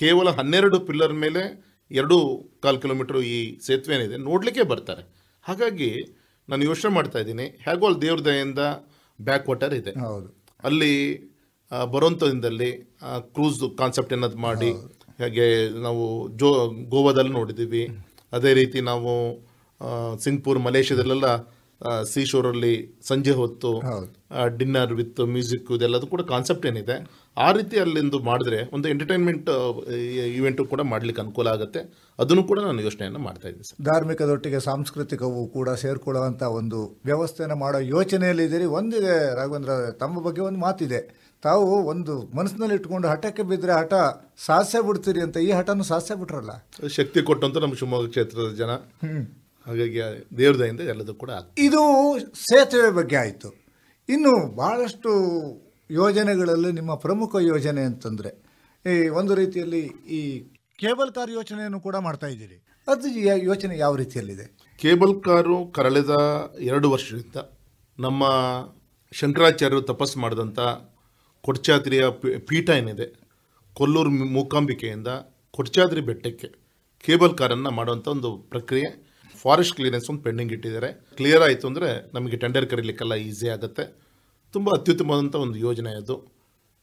ಕೇವಲ 12 ಪಿಲ್ಲರ್ ಮೇಲೆ 2.25 ಕಿಲೋಮೀಟರ್ ಈ ಸೇತುವೆ ಏನಿದೆ ನೋಡಲಿಕ್ಕೆ ಬರ್ತಾರೆ. ಹಾಗಾಗಿ ನಾನು ಯೋಚನೆ ಮಾಡ್ತಾ ಇದ್ದೀನಿ, ಹೇಗೋ ಅಲ್ಲಿ ದೇವ್ರ ದಯೆಯಿಂದ ಬ್ಯಾಕ್ ವಾಟರ್ ಇದೆ, ಅಲ್ಲಿ ಬರುವಂಥದ್ದಲ್ಲಿ ಕ್ರೂಸ್ ಕಾನ್ಸೆಪ್ಟ್ ಅನ್ನೋದು ಮಾಡಿ, ಹಾಗೆ ನಾವು ಗೋವಾದಲ್ಲಿ ನೋಡಿದ್ದೀವಿ, ಅದೇ ರೀತಿ ನಾವು ಸಿಂಗ್ಪುರ್ ಮಲೇಷ್ಯಾದಲ್ಲೆಲ್ಲ ಸೀಶೋರಲ್ಲಿ ಸಂಜೆ ಹೊತ್ತು ಡಿನ್ನರ್ ವಿತ್ ಮ್ಯೂಸಿಕ್ ಇದೆಲ್ಲದು ಕೂಡ ಕಾನ್ಸೆಪ್ಟ್ ಏನಿದೆ, ಆ ರೀತಿ ಅಲ್ಲಿಂದು ಮಾಡಿದ್ರೆ ಒಂದು ಎಂಟರ್ಟೈನ್ಮೆಂಟ್ ಇವೆಂಟು ಕೂಡ ಮಾಡಲಿಕ್ಕೆ ಅನುಕೂಲ ಆಗುತ್ತೆ. ಅದನ್ನು ಕೂಡ ನಾನು ಯೋಚನೆಯನ್ನು ಮಾಡ್ತಾ ಇದ್ದೀನಿ ಸರ್. ಧಾರ್ಮಿಕದೊಟ್ಟಿಗೆ ಸಾಂಸ್ಕೃತಿಕವು ಕೂಡ ಸೇರ್ಕೊಳ್ಳುವಂಥ ಒಂದು ವ್ಯವಸ್ಥೆಯನ್ನು ಮಾಡೋ ಯೋಚನೆಯಲ್ಲಿದ್ದೀರಿ. ಒಂದಿದೆ ರಾಘವೇಂದ್ರ, ತಮ್ಮ ಬಗ್ಗೆ ಒಂದು ಮಾತಿದೆ, ತಾವು ಒಂದು ಮನಸ್ಸಿನಲ್ಲಿ ಇಟ್ಕೊಂಡು ಹಠಕ್ಕೆ ಬಿದ್ದರೆ ಹಠ ಸಾಸ್ಯ ಬಿಡ್ತೀರಿ ಅಂತ. ಈ ಹಠನೂ ಸಾಸ್ಯ ಬಿಟ್ರಲ್ಲ, ಶಕ್ತಿ ಕೊಟ್ಟಂತ ನಮ್ಮ ಶಿವಮೊಗ್ಗ ಕ್ಷೇತ್ರದ ಜನ. ಹಾಗಾಗಿ ದೇವ್ರ ದಯೆಯಿಂದ ಎಲ್ಲದೂ ಕೂಡ ಇದು ಸೇತುವೆ ಬಗ್ಗೆ ಆಯಿತು. ಇನ್ನು ಭಾಳಷ್ಟು ಯೋಜನೆಗಳಲ್ಲಿ ನಿಮ್ಮ ಪ್ರಮುಖ ಯೋಜನೆ ಅಂತಂದರೆ ಈ ಒಂದು ರೀತಿಯಲ್ಲಿ ಈ ಕೇಬಲ್ ಕಾರ್ ಯೋಚನೆಯನ್ನು ಕೂಡ ಮಾಡ್ತಾ ಇದ್ದೀರಿ. ಅದು ಯೋಚನೆ ಯಾವ ರೀತಿಯಲ್ಲಿದೆ? ಕೇಬಲ್ ಕಾರು ಕಳೆದ 2 ವರ್ಷದಿಂದ ನಮ್ಮ ಶಂಕರಾಚಾರ್ಯರು ತಪಸ್ಸು ಮಾಡಿದಂಥ ಕೊಡ್ಚಾದ್ರಿಯ ಪೀಠ ಏನಿದೆ, ಕೊಲ್ಲೂರು ಮೂಕಾಂಬಿಕೆಯಿಂದ ಕೊಡ್ಚಾದ್ರಿ ಬೆಟ್ಟಕ್ಕೆ ಕೇಬಲ್ ಕಾರನ್ನು ಮಾಡುವಂಥ ಒಂದು ಪ್ರಕ್ರಿಯೆ, ಫಾರೆಸ್ಟ್ ಕ್ಲಿಯರೆನ್ಸ್ ಒಂದು ಪೆಂಡಿಂಗ್ ಇಟ್ಟಿದ್ದಾರೆ. ಕ್ಲಿಯರ್ ಆಯಿತು ಅಂದರೆ ನಮಗೆ ಟೆಂಡರ್ ಕರೀಲಿಕ್ಕೆಲ್ಲ ಈಸಿ ಆಗುತ್ತೆ. ತುಂಬ ಅತ್ಯುತ್ತಮವಾದಂಥ ಒಂದು ಯೋಜನೆ ಅದು.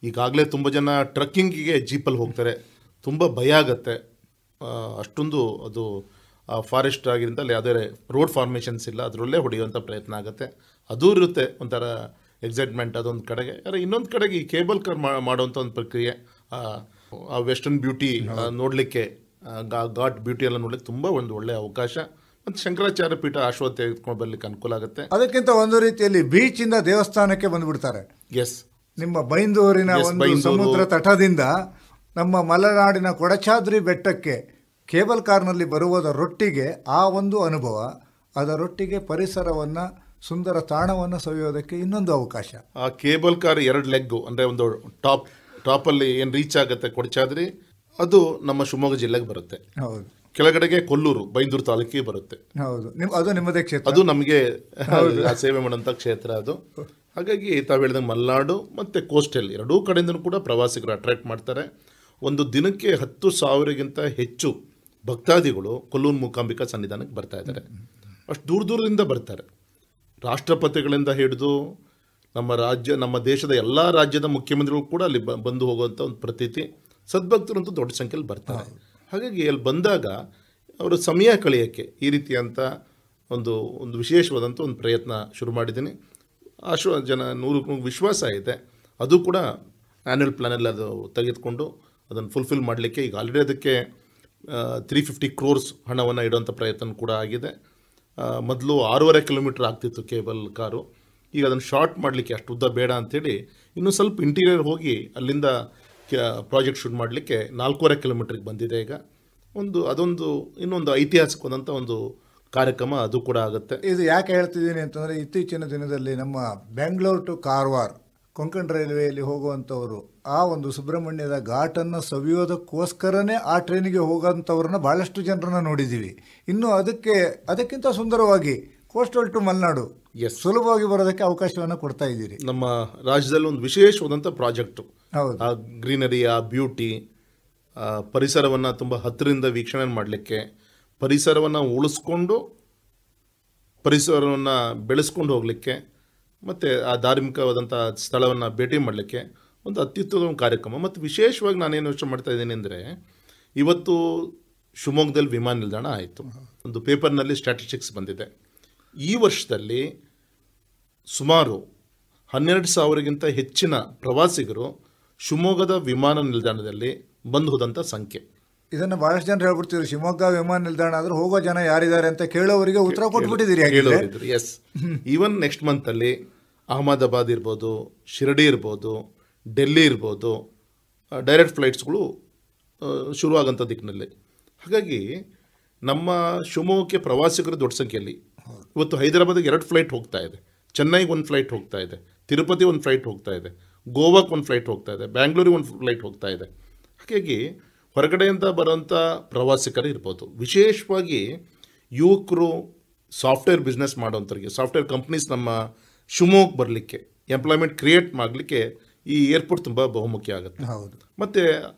ಈಗಾಗಲೇ ತುಂಬ ಜನ ಟ್ರಕ್ಕಿಂಗಿಗೆ ಜೀಪಲ್ಲಿ ಹೋಗ್ತಾರೆ, ತುಂಬ ಭಯ ಆಗುತ್ತೆ. ಅಷ್ಟೊಂದು ಅದು ಫಾರೆಸ್ಟ್ ಆಗಿರಿಂದ ಅಲ್ಲಿ ಯಾವುದೇ ರೋಡ್ ಫಾರ್ಮೇಷನ್ಸ್ ಇಲ್ಲ, ಅದರಲ್ಲೇ ಹೊಡೆಯುವಂಥ ಪ್ರಯತ್ನ ಆಗುತ್ತೆ. ಅದು ಇರುತ್ತೆ ಒಂಥರ ಎಕ್ಸೈಟ್ಮೆಂಟ್ ಅದೊಂದು ಕಡೆಗೆ. ಆದರೆ ಇನ್ನೊಂದು ಕಡೆಗೆ ಈ ಕೇಬಲ್ ಕಾರ್ ಮಾಡುವಂಥ ಒಂದು ಪ್ರಕ್ರಿಯೆ, ಆ ವೆಸ್ಟರ್ನ್ ಬ್ಯೂಟಿ ನೋಡಲಿಕ್ಕೆ, ಘಾಟ್ ಬ್ಯೂಟಿ ಎಲ್ಲ ನೋಡಲಿಕ್ಕೆ ತುಂಬ ಒಂದು ಒಳ್ಳೆಯ ಅವಕಾಶ. ಮತ್ತು ಶಂಕರಾಚಾರ್ಯ ಪೀಠ ಆಶ್ವಾದ ತೆಗೆದುಕೊಂಡು ಬರಲಿಕ್ಕೆ ಅನುಕೂಲ ಆಗುತ್ತೆ. ಅದಕ್ಕಿಂತ ಒಂದು ರೀತಿಯಲ್ಲಿ ಬೀಚಿಂದ ದೇವಸ್ಥಾನಕ್ಕೆ ಬಂದುಬಿಡ್ತಾರೆ. ಎಸ್, ನಿಮ್ಮ ಬೈಂದೂರಿನ ಒಂದು ಸಮುದ್ರ ತಟದಿಂದ ನಮ್ಮ ಮಲೆನಾಡಿನ ಕೊಡಚಾದ್ರಿ ಬೆಟ್ಟಕ್ಕೆ ಕೇಬಲ್ ಕಾರ್ನಲ್ಲಿ ಬರುವುದರೊಟ್ಟಿಗೆ ಆ ಒಂದು ಅನುಭವ, ಅದರೊಟ್ಟಿಗೆ ಪರಿಸರವನ್ನು, ಸುಂದರ ತಾಣವನ್ನು ಸವಿಯೋದಕ್ಕೆ ಇನ್ನೊಂದು ಅವಕಾಶ. ಆ ಕೇಬಲ್ ಕಾರ್ 2 ಲೆಗ್ಗು ಅಂದರೆ ಒಂದು ಟಾಪಲ್ಲಿ ಏನು ರೀಚ್ ಆಗುತ್ತೆ ಕೊಡಚಾದ್ರಿ, ಅದು ನಮ್ಮ ಶಿವಮೊಗ್ಗ ಜಿಲ್ಲೆಗೆ ಬರುತ್ತೆ. ಹೌದು. ಕೆಳಗಡೆಗೆ ಕೊಲ್ಲೂರು ಬೈಂದೂರು ತಾಲೂಕಿಗೆ ಬರುತ್ತೆ. ಹೌದು, ಅದು ನಿಮ್ಮದೇ ಕ್ಷೇತ್ರ, ಅದು ನಮಗೆ ಸೇವೆ ಮಾಡೋಂಥ ಕ್ಷೇತ್ರ ಅದು. ಹಾಗಾಗಿ ತಾವು ಹೇಳಿದಂಗೆ ಮಲೆನಾಡು ಮತ್ತು ಕೋಸ್ಟಲ್ 2 ಕಡೆಯಿಂದನೂ ಕೂಡ ಪ್ರವಾಸಿಗರು ಅಟ್ರಾಕ್ಟ್ ಮಾಡ್ತಾರೆ. ಒಂದು ದಿನಕ್ಕೆ 10,000ಗಿಂತ ಹೆಚ್ಚು ಭಕ್ತಾದಿಗಳು ಕೊಲ್ಲೂರು ಮೂಕಾಂಬಿಕಾ ಸನ್ನಿಧಾನಕ್ಕೆ ಬರ್ತಾ ಇದ್ದಾರೆ. ಅಷ್ಟು ದೂರದಿಂದ ಬರ್ತಾರೆ. ರಾಷ್ಟ್ರಪತಿಗಳಿಂದ ಹಿಡಿದು ನಮ್ಮ ದೇಶದ ಎಲ್ಲ ರಾಜ್ಯದ ಮುಖ್ಯಮಂತ್ರಿಗಳು ಕೂಡ ಅಲ್ಲಿ ಬಂದು ಹೋಗುವಂಥ ಒಂದು ಪ್ರತೀತಿ. ಸದ್ಭಕ್ತರಂತೂ ದೊಡ್ಡ ಸಂಖ್ಯೆಯಲ್ಲಿ ಬರ್ತಾರೆ. ಹಾಗಾಗಿ ಅಲ್ಲಿ ಬಂದಾಗ ಅವರು ಸಮಯ ಕಳೆಯೋಕ್ಕೆ ಈ ರೀತಿಯಂಥ ಒಂದು ವಿಶೇಷವಾದಂಥ ಒಂದು ಪ್ರಯತ್ನ ಶುರು ಮಾಡಿದ್ದೀನಿ. ಜನ 100 ವಿಶ್ವಾಸ ಇದೆ. ಅದು ಕೂಡ ಆ್ಯನ್ಯುವಲ್ ಪ್ಲ್ಯಾನಲ್ಲಿ ಅದು ತೆಗೆದುಕೊಂಡು ಅದನ್ನು ಫುಲ್ಫಿಲ್ ಮಾಡಲಿಕ್ಕೆ ಈಗ ಆಲ್ರೆಡಿ ಅದಕ್ಕೆ 350 crores ಹಣವನ್ನು ಇಡುವಂಥ ಪ್ರಯತ್ನ ಕೂಡ ಆಗಿದೆ. ಮೊದಲು 6.5 ಕಿಲೋಮೀಟರ್ ಆಗ್ತಿತ್ತು ಕೇಬಲ್ ಕಾರು, ಈಗ ಅದನ್ನು ಶಾರ್ಟ್ ಮಾಡಲಿಕ್ಕೆ ಅಷ್ಟು ಉದ್ದ ಬೇಡ ಅಂಥೇಳಿ ಇನ್ನೂ ಸ್ವಲ್ಪ ಇಂಟೀರಿಯರ್ ಹೋಗಿ ಅಲ್ಲಿಂದ ಪ್ರಾಜೆಕ್ಟ್ ಶುರು ಮಾಡಲಿಕ್ಕೆ 4.5 ಕಿಲೋಮೀಟ್ರಿಗೆ ಬಂದಿದೆ. ಈಗ ಅದೊಂದು ಇನ್ನೊಂದು ಐತಿಹಾಸಿಕವಾದಂಥ ಒಂದು ಕಾರ್ಯಕ್ರಮ ಅದು ಕೂಡ ಆಗುತ್ತೆ. ಇದು ಯಾಕೆ ಹೇಳ್ತಿದ್ದೀನಿ ಅಂತಂದರೆ, ಇತ್ತೀಚಿನ ದಿನದಲ್ಲಿ ನಮ್ಮ ಬೆಂಗಳೂರು ಟು ಕಾರವಾರ ಕೊಂಕಣ ರೈಲ್ವೆಯಲ್ಲಿ ಹೋಗುವಂಥವರು ಆ ಒಂದು ಸುಬ್ರಹ್ಮಣ್ಯದ ಘಾಟನ್ನು ಸವಿಯೋದಕ್ಕೋಸ್ಕರನೇ ಆ ಟ್ರೈನಿಗೆ ಹೋಗೋಂಥವ್ರನ್ನ ಭಾಳಷ್ಟು ಜನರನ್ನ ನೋಡಿದ್ದೀವಿ. ಇನ್ನು ಅದಕ್ಕಿಂತ ಸುಂದರವಾಗಿ ಕೋಸ್ಟಲ್ ಟು ಮಲೆನಾಡು ಎಸ್, ಸುಲಭವಾಗಿ ಬರೋದಕ್ಕೆ ಅವಕಾಶವನ್ನು ಕೊಡ್ತಾ ಇದ್ದೀರಿ. ನಮ್ಮ ರಾಜ್ಯದಲ್ಲಿ ಒಂದು ವಿಶೇಷವಾದಂಥ ಪ್ರಾಜೆಕ್ಟು. ಹೌದು, ಆ ಗ್ರೀನರಿ, ಆ ಬ್ಯೂಟಿ, ಪರಿಸರವನ್ನು ತುಂಬ ಹತ್ತಿರದಿಂದ ವೀಕ್ಷಣೆ ಮಾಡಲಿಕ್ಕೆ, ಪರಿಸರವನ್ನು ಉಳಿಸ್ಕೊಂಡು ಪರಿಸರವನ್ನು ಬೆಳೆಸ್ಕೊಂಡು ಹೋಗಲಿಕ್ಕೆ, ಮತ್ತು ಆ ಧಾರ್ಮಿಕವಾದಂಥ ಸ್ಥಳವನ್ನು ಭೇಟಿ ಮಾಡಲಿಕ್ಕೆ ಒಂದು ಅತ್ಯುತ್ತಮ ಕಾರ್ಯಕ್ರಮ. ಮತ್ತು ವಿಶೇಷವಾಗಿ ನಾನೇನು ಯೋಚನೆ ಮಾಡ್ತಾ ಇದ್ದೀನಿ ಅಂದರೆ, ಇವತ್ತು ಶಿವಮೊಗ್ಗದಲ್ಲಿ ವಿಮಾನ ನಿಲ್ದಾಣ ಆಯಿತು. ಒಂದು ಪೇಪರ್ನಲ್ಲಿ ಸ್ಟ್ಯಾಟಿಸ್ಟಿಕ್ಸ್ ಬಂದಿದೆ. ಈ ವರ್ಷದಲ್ಲಿ ಸುಮಾರು 12,000ಗಿಂತ ಹೆಚ್ಚಿನ ಪ್ರವಾಸಿಗರು ಶಿವಮೊಗ್ಗದ ವಿಮಾನ ನಿಲ್ದಾಣದಲ್ಲಿ ಬಂದು ಹೋದಂಥ ಸಂಖ್ಯೆ. ಇದನ್ನು ಬಹಳಷ್ಟು ಜನ ಹೇಳ್ಬಿಡ್ತೀವಿ, ಶಿವಮೊಗ್ಗ ವಿಮಾನ ನಿಲ್ದಾಣ ಆದ್ರೆ ಹೋಗೋ ಜನ ಯಾರಿದ್ದಾರೆ ಅಂತ ಕೇಳೋವರಿಗೆ ಉತ್ತರ ಕೊಟ್ಬಿಟ್ಟಿದ್ದೀರಿ. ಕೇಳೋರಿದ್ರು. ಎಸ್, ಈವನ್ ನೆಕ್ಸ್ಟ್ ಮಂತಲ್ಲಿ ಅಹಮದಾಬಾದ್ ಇರ್ಬೋದು, ಶಿರಡಿ ಇರ್ಬೋದು, ಡೆಲ್ಲಿ ಇರ್ಬೋದು, ಡೈರೆಕ್ಟ್ ಫ್ಲೈಟ್ಸ್ಗಳು ಶುರುವಾಗಂಥ ದಿಕ್ಕಿನಲ್ಲಿ. ಹಾಗಾಗಿ ನಮ್ಮ ಶಿವಮೊಗ್ಗಕ್ಕೆ ಪ್ರವಾಸಿಗರು ದೊಡ್ಡ ಸಂಖ್ಯೆಯಲ್ಲಿ. ಇವತ್ತು ಹೈದರಾಬಾದಿಗೆ 2 ಫ್ಲೈಟ್ ಹೋಗ್ತಾ ಇದೆ, ಚೆನ್ನೈಗೆ 1 ಫ್ಲೈಟ್ ಹೋಗ್ತಾ ಇದೆ, ತಿರುಪತಿ 1 ಫ್ಲೈಟ್ ಹೋಗ್ತಾ ಇದೆ, ಗೋವಾಕ್ಕೆ 1 ಫ್ಲೈಟ್ ಹೋಗ್ತಾ ಇದೆ, ಬ್ಯಾಂಗ್ಳೂರಿಗೆ 1 ಫ್ಲೈಟ್ ಹೋಗ್ತಾ ಇದೆ. ಹಾಗಾಗಿ ಹೊರಗಡೆಯಿಂದ ಬರೋಂಥ ಪ್ರವಾಸಿಗರು ಇರ್ಬೋದು. ವಿಶೇಷವಾಗಿ ಯುವಕರು, ಸಾಫ್ಟ್ವೇರ್ ಬಿಸ್ನೆಸ್ ಮಾಡೋಂಥವ್ರಿಗೆ, ಸಾಫ್ಟ್ವೇರ್ ಕಂಪ್ನೀಸ್ ನಮ್ಮ ಶಿವಮೊಗ್ಗಕ್ಕೆ ಬರಲಿಕ್ಕೆ, ಎಂಪ್ಲಾಯ್ಮೆಂಟ್ ಕ್ರಿಯೇಟ್ ಮಾಡಲಿಕ್ಕೆ ಈ ಏರ್ಪೋರ್ಟ್ ತುಂಬ ಬಹುಮುಖ್ಯ ಆಗುತ್ತೆ. ಹೌದು, ಮತ್ತು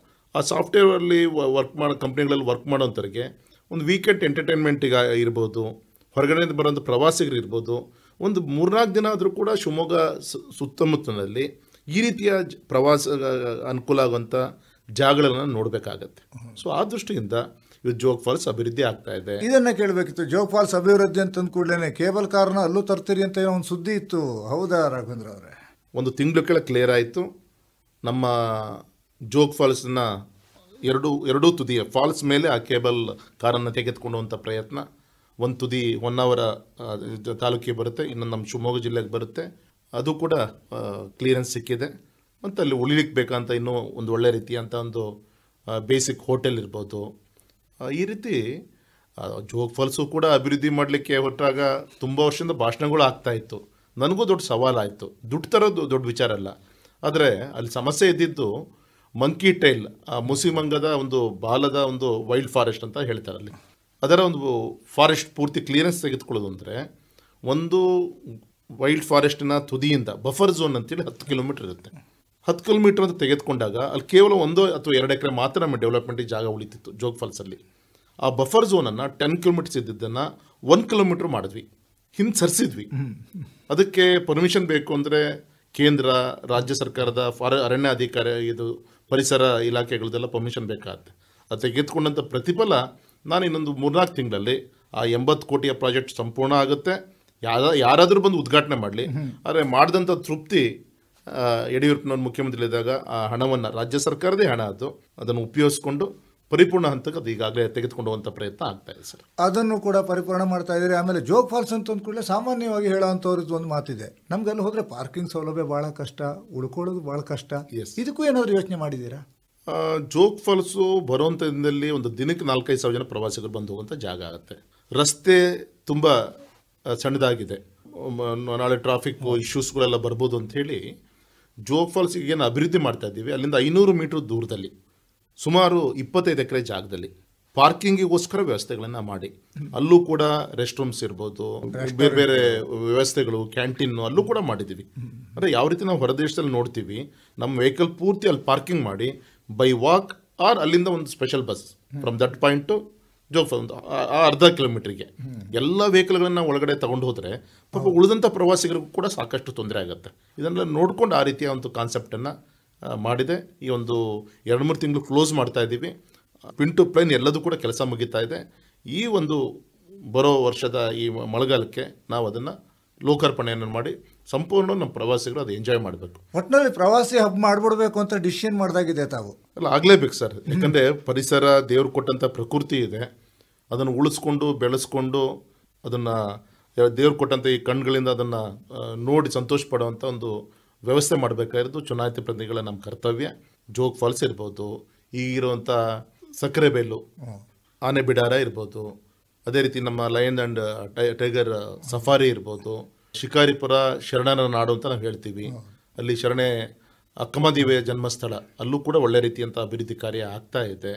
ಆ ಸಾಫ್ಟ್ವೇರಲ್ಲಿ ವರ್ಕ್ ಮಾಡೋ ಕಂಪ್ನಿಗಳಲ್ಲಿ ವರ್ಕ್ ಮಾಡೋಂಥವ್ರಿಗೆ ಒಂದು ವೀಕೆಂಡ್ ಎಂಟರ್ಟೈನ್ಮೆಂಟಿಗೆ ಇರ್ಬೋದು, ಹೊರಗಡೆಯಿಂದ ಬರೋಂಥ ಪ್ರವಾಸಿಗರು ಇರ್ಬೋದು, ಒಂದು 3-4 ದಿನ ಆದರೂ ಕೂಡ ಶಿವಮೊಗ್ಗ ಸುತ್ತಮುತ್ತಲಿನಲ್ಲಿ ಈ ರೀತಿಯ ಪ್ರವಾಸ ಅನುಕೂಲ ಆಗುವಂಥ ಜಾಗಗಳನ್ನು ನೋಡಬೇಕಾಗತ್ತೆ. ಸೊ ಆ ದೃಷ್ಟಿಯಿಂದ ಇವತ್ತು ಜೋಗ್ ಫಾಲ್ಸ್ ಅಭಿವೃದ್ಧಿ ಆಗ್ತಾ ಇದೆ. ಇದನ್ನ ಕೇಳಬೇಕಿತ್ತು. ಜೋಗ್ ಫಾಲ್ಸ್ ಅಭಿವೃದ್ಧಿ ಅಂತಂದ ಕೂಡಲೇ ಕೇಬಲ್ ಕಾರ್ನ ಅಲ್ಲೂ ತರ್ತೀರಿ ಅಂತ ಏನೋ ಒಂದು ಸುದ್ದಿ ಇತ್ತು, ಹೌದಾ ರಾಘವೇಂದ್ರ ಅವರೇ? ಒಂದು ತಿಂಗಳು ಕೆಳ ಕ್ಲಿಯರ್ ಆಯಿತು. ನಮ್ಮ ಜೋಗ್ ಫಾಲ್ಸ್ನ ಎರಡೂ ತುದಿಯ ಫಾಲ್ಸ್ ಮೇಲೆ ಆ ಕೇಬಲ್ ಕಾರನ್ನು ತೆಗೆದುಕೊಳ್ಳುವಂಥ ಪ್ರಯತ್ನ. ಒಂದು ತುದಿ ಹೊನ್ನಾವರ ತಾಲೂಕಿಗೆ ಬರುತ್ತೆ, ಇನ್ನೊಂದು ನಮ್ಮ ಶಿವಮೊಗ್ಗ ಜಿಲ್ಲೆಗೆ ಬರುತ್ತೆ. ಅದು ಕೂಡ ಕ್ಲಿಯರೆನ್ಸ್ ಸಿಕ್ಕಿದೆ. ಮತ್ತು ಅಲ್ಲಿ ಉಳಿಲಿಕ್ಕೆ ಬೇಕಂತ ಇನ್ನೂ ಒಂದು ಒಳ್ಳೆ ರೀತಿಯಂಥ ಒಂದು ಬೇಸಿಕ್ ಹೋಟೆಲ್ ಇರ್ಬೋದು. ಈ ರೀತಿ ಜೋಗ್ ಫಾಲ್ಸು ಕೂಡ ಅಭಿವೃದ್ಧಿ ಮಾಡಲಿಕ್ಕೆ ಹೊರಟಾಗ ತುಂಬ ವರ್ಷದಿಂದ ಭಾಷಣಗಳು ಆಗ್ತಾಯಿತ್ತು. ನನಗೂ ದೊಡ್ಡ ಸವಾಲಾಯಿತು. ದುಡ್ಡು ತರೋದು ದೊಡ್ಡ ವಿಚಾರ ಅಲ್ಲ, ಆದರೆ ಅಲ್ಲಿ ಸಮಸ್ಯೆ ಇದ್ದಿದ್ದು ಮಂಕಿ ಟೈಲ್, ಮುಸಿಮಂಗದ ಒಂದು ಬಾಲದ ಒಂದು ವೈಲ್ಡ್ ಫಾರೆಸ್ಟ್ ಅಂತ ಹೇಳ್ತಾರೆ. ಅಲ್ಲಿ ಅದರ ಒಂದು ಫಾರೆಸ್ಟ್ ಪೂರ್ತಿ ಕ್ಲಿಯರೆನ್ಸ್ ತೆಗೆದುಕೊಳ್ಳೋದು ಅಂದರೆ, ಒಂದು ವೈಲ್ಡ್ ಫಾರೆಸ್ಟಿನ ತುದಿಯಿಂದ ಬಫರ್ ಝೋನ್ ಅಂತೇಳಿ 10 ಕಿಲೋಮೀಟರ್ ಇರುತ್ತೆ. 10 ಕಿಲೋಮೀಟರ್ ಅಂತ ತೆಗೆದುಕೊಂಡಾಗ ಅಲ್ಲಿ ಕೇವಲ 1 ಅಥವಾ 2 ಎಕರೆ ಮಾತ್ರ ನಮ್ಮ ಡೆವಲಪ್ಮೆಂಟಿಗೆ ಜಾಗ ಉಳಿತಿತ್ತು ಜೋಗ್ ಫಾಲ್ಸಲ್ಲಿ. ಆ ಬಫರ್ ಝೋನನ್ನು 10 ಕಿಲೋಮೀಟರ್ಸ್ ಇದ್ದಿದ್ದನ್ನು 1 ಕಿಲೋಮೀಟ್ರ್ ಮಾಡಿದ್ವಿ, ಹಿಂದೆ ಸರಿಸಿದ್ವಿ. ಅದಕ್ಕೆ ಪರ್ಮಿಷನ್ ಬೇಕು ಅಂದರೆ ಕೇಂದ್ರ, ರಾಜ್ಯ ಸರ್ಕಾರದ ಅರಣ್ಯ ಅಧಿಕಾರಿ, ಇದು ಪರಿಸರ ಇಲಾಖೆಗಳದೆಲ್ಲ ಪರ್ಮಿಷನ್ ಬೇಕಾಗುತ್ತೆ. ಅದು ತೆಗೆದುಕೊಂಡಂಥ ಪ್ರತಿಫಲ ನಾನು ಇನ್ನೊಂದು 3-4 ತಿಂಗಳಲ್ಲಿ ಆ 80 ಕೋಟಿಯ ಪ್ರಾಜೆಕ್ಟ್ ಸಂಪೂರ್ಣ ಆಗುತ್ತೆ. ಯಾರಾದರೂ ಬಂದು ಉದ್ಘಾಟನೆ ಮಾಡಲಿ, ಆದರೆ ಮಾಡಿದಂಥ ತೃಪ್ತಿ ಯಡಿಯೂರಪ್ಪನವ್ರು ಮುಖ್ಯಮಂತ್ರಿಗಳಿದ್ದಾಗ ಆ ಹಣವನ್ನು, ರಾಜ್ಯ ಸರ್ಕಾರದೇ ಹಣ ಅದು, ಅದನ್ನು ಉಪಯೋಗಿಸ್ಕೊಂಡು ಪರಿಪೂರ್ಣ ಹಂತಕ್ಕೆ ಅದು ಈಗಾಗಲೇ ತೆಗೆದುಕೊಂಡು ಹೋಗುವಂಥ ಪ್ರಯತ್ನ ಆಗ್ತಾ ಇದೆ ಸರ್. ಅದನ್ನು ಕೂಡ ಪರಿಪೂರ್ಣ ಮಾಡ್ತಾ ಇದ್ದೀರಿ. ಆಮೇಲೆ ಜೋಗ್ ಫಾಲ್ಸ್ ಅಂತ ಕೂಡಲೇ ಸಾಮಾನ್ಯವಾಗಿ ಹೇಳೋವಂಥವ್ರದ್ದು ಒಂದು ಮಾತಿದೆ, ನಮ್ಗೆಲ್ಲ ಹೋದರೆ ಪಾರ್ಕಿಂಗ್ ಸೌಲಭ್ಯ ಭಾಳ ಕಷ್ಟ, ಉಳ್ಕೊಳ್ಳೋದು ಭಾಳ ಕಷ್ಟ. ಇದಕ್ಕೂ ಏನಾದರೂ ಯೋಚನೆ ಮಾಡಿದ್ದೀರಾ? ಜೋಗ್ ಫಾಲ್ಸು ಬರುವಂಥ ದಿನದಲ್ಲಿ ಒಂದು ದಿನಕ್ಕೆ 4-5 ಸಾವಿರ ಜನ ಪ್ರವಾಸಿಗರು ಬಂದು ಹೋಗುವಂಥ ಜಾಗ ಆಗುತ್ತೆ. ರಸ್ತೆ ತುಂಬ ಸಣ್ಣದಾಗಿದೆ, ನಾಳೆ ಟ್ರಾಫಿಕ್ ಇಶ್ಯೂಸ್ಗಳೆಲ್ಲ ಬರ್ಬೋದು ಅಂಥೇಳಿ ಜೋಗ್ ಫಾಲ್ಸಿಗೆ ಏನು ಅಭಿವೃದ್ಧಿ ಮಾಡ್ತಾ ಇದ್ದೀವಿ, ಅಲ್ಲಿಂದ 500 ಮೀಟ್ರ್ ದೂರದಲ್ಲಿ ಸುಮಾರು 25 ಎಕರೆ ಜಾಗದಲ್ಲಿ ಪಾರ್ಕಿಂಗಿಗೋಸ್ಕರ ವ್ಯವಸ್ಥೆಗಳನ್ನು ಮಾಡಿ, ಅಲ್ಲೂ ಕೂಡ ರೆಸ್ಟ್ ರೂಮ್ಸ್ ಇರ್ಬೋದು, ಬೇರೆ ಬೇರೆ ವ್ಯವಸ್ಥೆಗಳು, ಕ್ಯಾಂಟೀನು ಅಲ್ಲೂ ಕೂಡ ಮಾಡಿದ್ದೀವಿ. ಅಂದರೆ ಯಾವ ರೀತಿ ನಾವು ಹೊರದೇಶದಲ್ಲಿ ನೋಡ್ತೀವಿ, ನಮ್ಮ ವೆಹಿಕಲ್ ಪೂರ್ತಿ ಅಲ್ಲಿ ಪಾರ್ಕಿಂಗ್ ಮಾಡಿ ಬೈ ವಾಕ್ ಆರ್ ಅಲ್ಲಿಂದ ಒಂದು special bus from that point to Jog falls ಆ ಅರ್ಧ ಕಿಲೋಮೀಟ್ರಿಗೆ ಎಲ್ಲ ವೆಹಿಕಲ್ಗಳನ್ನ ಒಳಗಡೆ ತಗೊಂಡು ಹೋದರೆ ಪಾಪ ಉಳಿದಂಥ ಪ್ರವಾಸಿಗರಿಗೂ ಕೂಡ ಸಾಕಷ್ಟು ತೊಂದರೆ ಆಗುತ್ತೆ. ಇದನ್ನೆಲ್ಲ ನೋಡ್ಕೊಂಡು ಆ ರೀತಿಯ ಒಂದು ಕಾನ್ಸೆಪ್ಟನ್ನು ಮಾಡಿದೆ. ಈ ಒಂದು 2-3 ತಿಂಗಳು ಕ್ಲೋಸ್ ಮಾಡ್ತಾ ಇದ್ದೀವಿ. ಪಿನ್ ಟು ಪ್ಲೈನ್ ಎಲ್ಲದೂ ಕೂಡ ಕೆಲಸ ಮುಗಿತಾ ಇದೆ. ಈ ಒಂದು ಬರೋ ವರ್ಷದ ಈ ಮಳೆಗಾಲಕ್ಕೆ ನಾವು ಅದನ್ನು ಲೋಕಾರ್ಪಣೆಯನ್ನು ಮಾಡಿ ಸಂಪೂರ್ಣ ನಮ್ಮ ಪ್ರವಾಸಿಗರು ಅದು ಎಂಜಾಯ್ ಮಾಡಬೇಕು. ಒಟ್ಟಿನಲ್ಲಿ ಪ್ರವಾಸಿ ಹಬ್ ಮಾಡಿಬಿಡ್ಬೇಕು ಅಂತ ಡಿಸಿಷನ್ ಮಾಡಿದಾಗಿದೆ ತಾವು? ಅಲ್ಲ, ಆಗಲೇಬೇಕು ಸರ್. ಯಾಕಂದರೆ ಪರಿಸರ ದೇವ್ರು ಕೊಟ್ಟಂಥ ಪ್ರಕೃತಿ ಇದೆ, ಅದನ್ನು ಉಳಿಸ್ಕೊಂಡು ಬೆಳೆಸ್ಕೊಂಡು ಅದನ್ನು ದೇವ್ರು ಕೊಟ್ಟಂಥ ಈ ಕಣ್ಗಳಿಂದ ಅದನ್ನು ನೋಡಿ ಸಂತೋಷ ಪಡುವಂಥ ಒಂದು ವ್ಯವಸ್ಥೆ ಮಾಡಬೇಕಾಗಿರೋದು ಚುನಾಯಿತ ಪ್ರತಿನಿಧಿಗಳ ನಮ್ಮ ಕರ್ತವ್ಯ. ಜೋಗ್ ಫಾಲ್ಸ್ ಇರ್ಬೋದು, ಈಗಿರುವಂಥ ಸಕ್ಕರೆಬೇಲು, ಆನೆ ಬಿಡಾರ ಇರ್ಬೋದು, ಅದೇ ರೀತಿ ನಮ್ಮ ಲಯನ್ ಆ್ಯಂಡ್ ಟೈಗರ್ ಸಫಾರಿ ಇರ್ಬೋದು, ಶಿಕಾರಿಪುರ ಶರಣರ ನಾಡು ಅಂತ ನಾವು ಹೇಳ್ತೀವಿ, ಅಲ್ಲಿ ಶರಣೆ ಅಕ್ಕಮದೇವಿಯ ಜನ್ಮಸ್ಥಳ, ಅಲ್ಲೂ ಕೂಡ ಒಳ್ಳೆ ರೀತಿಯಂಥ ಅಭಿವೃದ್ಧಿ ಕಾರ್ಯ ಆಗ್ತಾ ಇದೆ.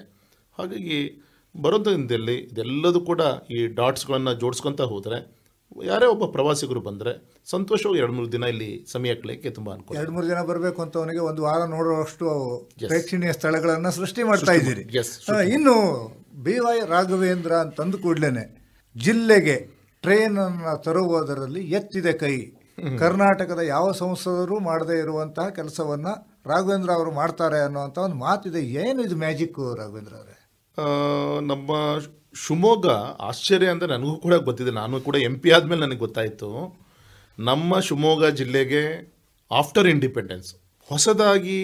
ಹಾಗಾಗಿ ಬರೋದ್ರಿಂದ ಇದೆಲ್ಲದೂ ಕೂಡ ಈ ಡಾಟ್ಸ್ಗಳನ್ನು ಜೋಡಿಸ್ಕೊತಾ ಹೋದರೆ ಯಾರೇ ಒಬ್ಬ ಪ್ರವಾಸಿಗರು ಬಂದರೆ ಸಂತೋಷವಾಗಿ 2-3 ದಿನ ಇಲ್ಲಿ ಸಮಯ ಕಳೆಯಕ್ಕೆ ತುಂಬ ಅನುಕೂಲ. 2-3 ದಿನ ಬರಬೇಕು ಅಂತ ಅವನಿಗೆ ಒಂದು ವಾರ ನೋಡುವಷ್ಟು ಪ್ರೇಕ್ಷಣೀಯ ಸ್ಥಳಗಳನ್ನು ಸೃಷ್ಟಿ ಮಾಡ್ತಾ ಇದ್ದೀರಿ. ಇನ್ನು BY ರಾಘವೇಂದ್ರ ಅಂತಂದು ಕೂಡಲೇ ಜಿಲ್ಲೆಗೆ ಟ್ರೈನನ್ನು ತರುವುದರಲ್ಲಿ ಎತ್ತಿದ ಕೈ. ಕರ್ನಾಟಕದ ಯಾವ ಸಂಸದರು ಮಾಡದೇ ಇರುವಂತಹ ಕೆಲಸವನ್ನು ರಾಘವೇಂದ್ರ ಅವರು ಮಾಡ್ತಾರೆ ಅನ್ನುವಂಥ ಒಂದು ಮಾತಿದೆ. ಏನು ಇದು ಮ್ಯಾಜಿಕ್ಕು ರಾಘವೇಂದ್ರ ಅವರೇ? ನಮ್ಮ ಶಿವಮೊಗ್ಗ ಆಶ್ಚರ್ಯ ಅಂದರೆ ನನಗೂ ಕೂಡ ಗೊತ್ತಿದೆ. ನಾನು ಕೂಡ MP ಆದಮೇಲೆ ನನಗೆ ಗೊತ್ತಾಯಿತು. ನಮ್ಮ ಶಿವಮೊಗ್ಗ ಜಿಲ್ಲೆಗೆ ಆಫ್ಟರ್ ಇಂಡಿಪೆಂಡೆನ್ಸ್ ಹೊಸದಾಗಿ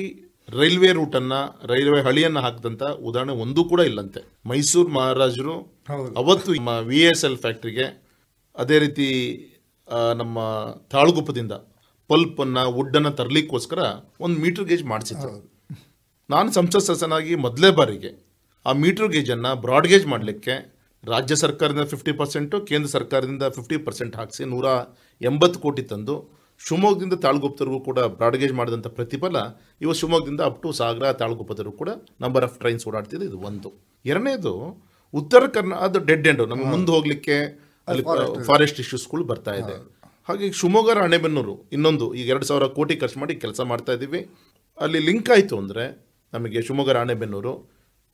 ರೈಲ್ವೆ ರೂಟನ್ನು, ರೈಲ್ವೆ ಹಳಿಯನ್ನು ಹಾಕಿದಂಥ ಉದಾಹರಣೆ ಒಂದೂ ಕೂಡ ಇಲ್ಲಂತೆ. ಮೈಸೂರು ಮಹಾರಾಜರು ಅವತ್ತು ನಮ್ಮ VSL ಫ್ಯಾಕ್ಟ್ರಿಗೆ, ಅದೇ ರೀತಿ ನಮ್ಮ ತಾಳಗುಪ್ಪದಿಂದ ಪಲ್ಪನ್ನು, ವುಡ್ಡನ್ನು ತರಲಿಕ್ಕೋಸ್ಕರ ಒಂದು ಮೀಟರ್ ಗೇಜ್ ಮಾಡಿಸಿದ್ರು. ನಾನು ಸಂಸತ್ ಸದಸ್ಯನಾಗಿ ಮೊದಲೇ ಬಾರಿಗೆ ಆ ಮೀಟರ್ ಗೇಜನ್ನು ಬ್ರಾಡ್ ಗೇಜ್ ಮಾಡಲಿಕ್ಕೆ ರಾಜ್ಯ ಸರ್ಕಾರದಿಂದ 50%, ಕೇಂದ್ರ ಸರ್ಕಾರದಿಂದ 50% ಹಾಕಿಸಿ 180 ಕೋಟಿ ತಂದು ಶಿವಮೊಗ್ಗದಿಂದ ತಾಳಗುಪ್ಪದವರೆಗೂ ಕೂಡ ಬ್ರಾಡ್ ಗೇಜ್ ಮಾಡಿದಂಥ ಪ್ರತಿಫಲ ಇವತ್ತು ಶಿವಮೊಗ್ಗದಿಂದ ಅಪ್ ಟು ಸಾಗರ ತಾಳಗುಪ್ಪದವರೆಗೂ ಕೂಡ ನಂಬರ್ ಆಫ್ ಟ್ರೈನ್ಸ್ ಓಡಾಡ್ತಿದೆ. ಇದು ಒಂದು. ಎರಡನೇದು, ಉತ್ತರ ಅದು ಡೆಡ್ ಎಂಡು, ನಮಗೆ ಮುಂದೆ ಹೋಗಲಿಕ್ಕೆ ಅಲ್ಲಿ ಫಾರೆಸ್ಟ್ ಇಶ್ಯೂಸ್ಗಳು ಬರ್ತಾ ಇದೆ. ಹಾಗೆ ಶಿವಮೊಗ್ಗ ರಾಣೆಬೆನ್ನೂರು ಇನ್ನೊಂದು, ಈಗ 2,000 ಕೋಟಿ ಖರ್ಚು ಮಾಡಿ ಕೆಲಸ ಮಾಡ್ತಾ ಇದ್ದೀವಿ. ಅಲ್ಲಿ ಲಿಂಕ್ ಆಯಿತು ಅಂದರೆ ನಮಗೆ ಶಿವಮೊಗ್ಗ ರಾಣೆಬೆನ್ನೂರು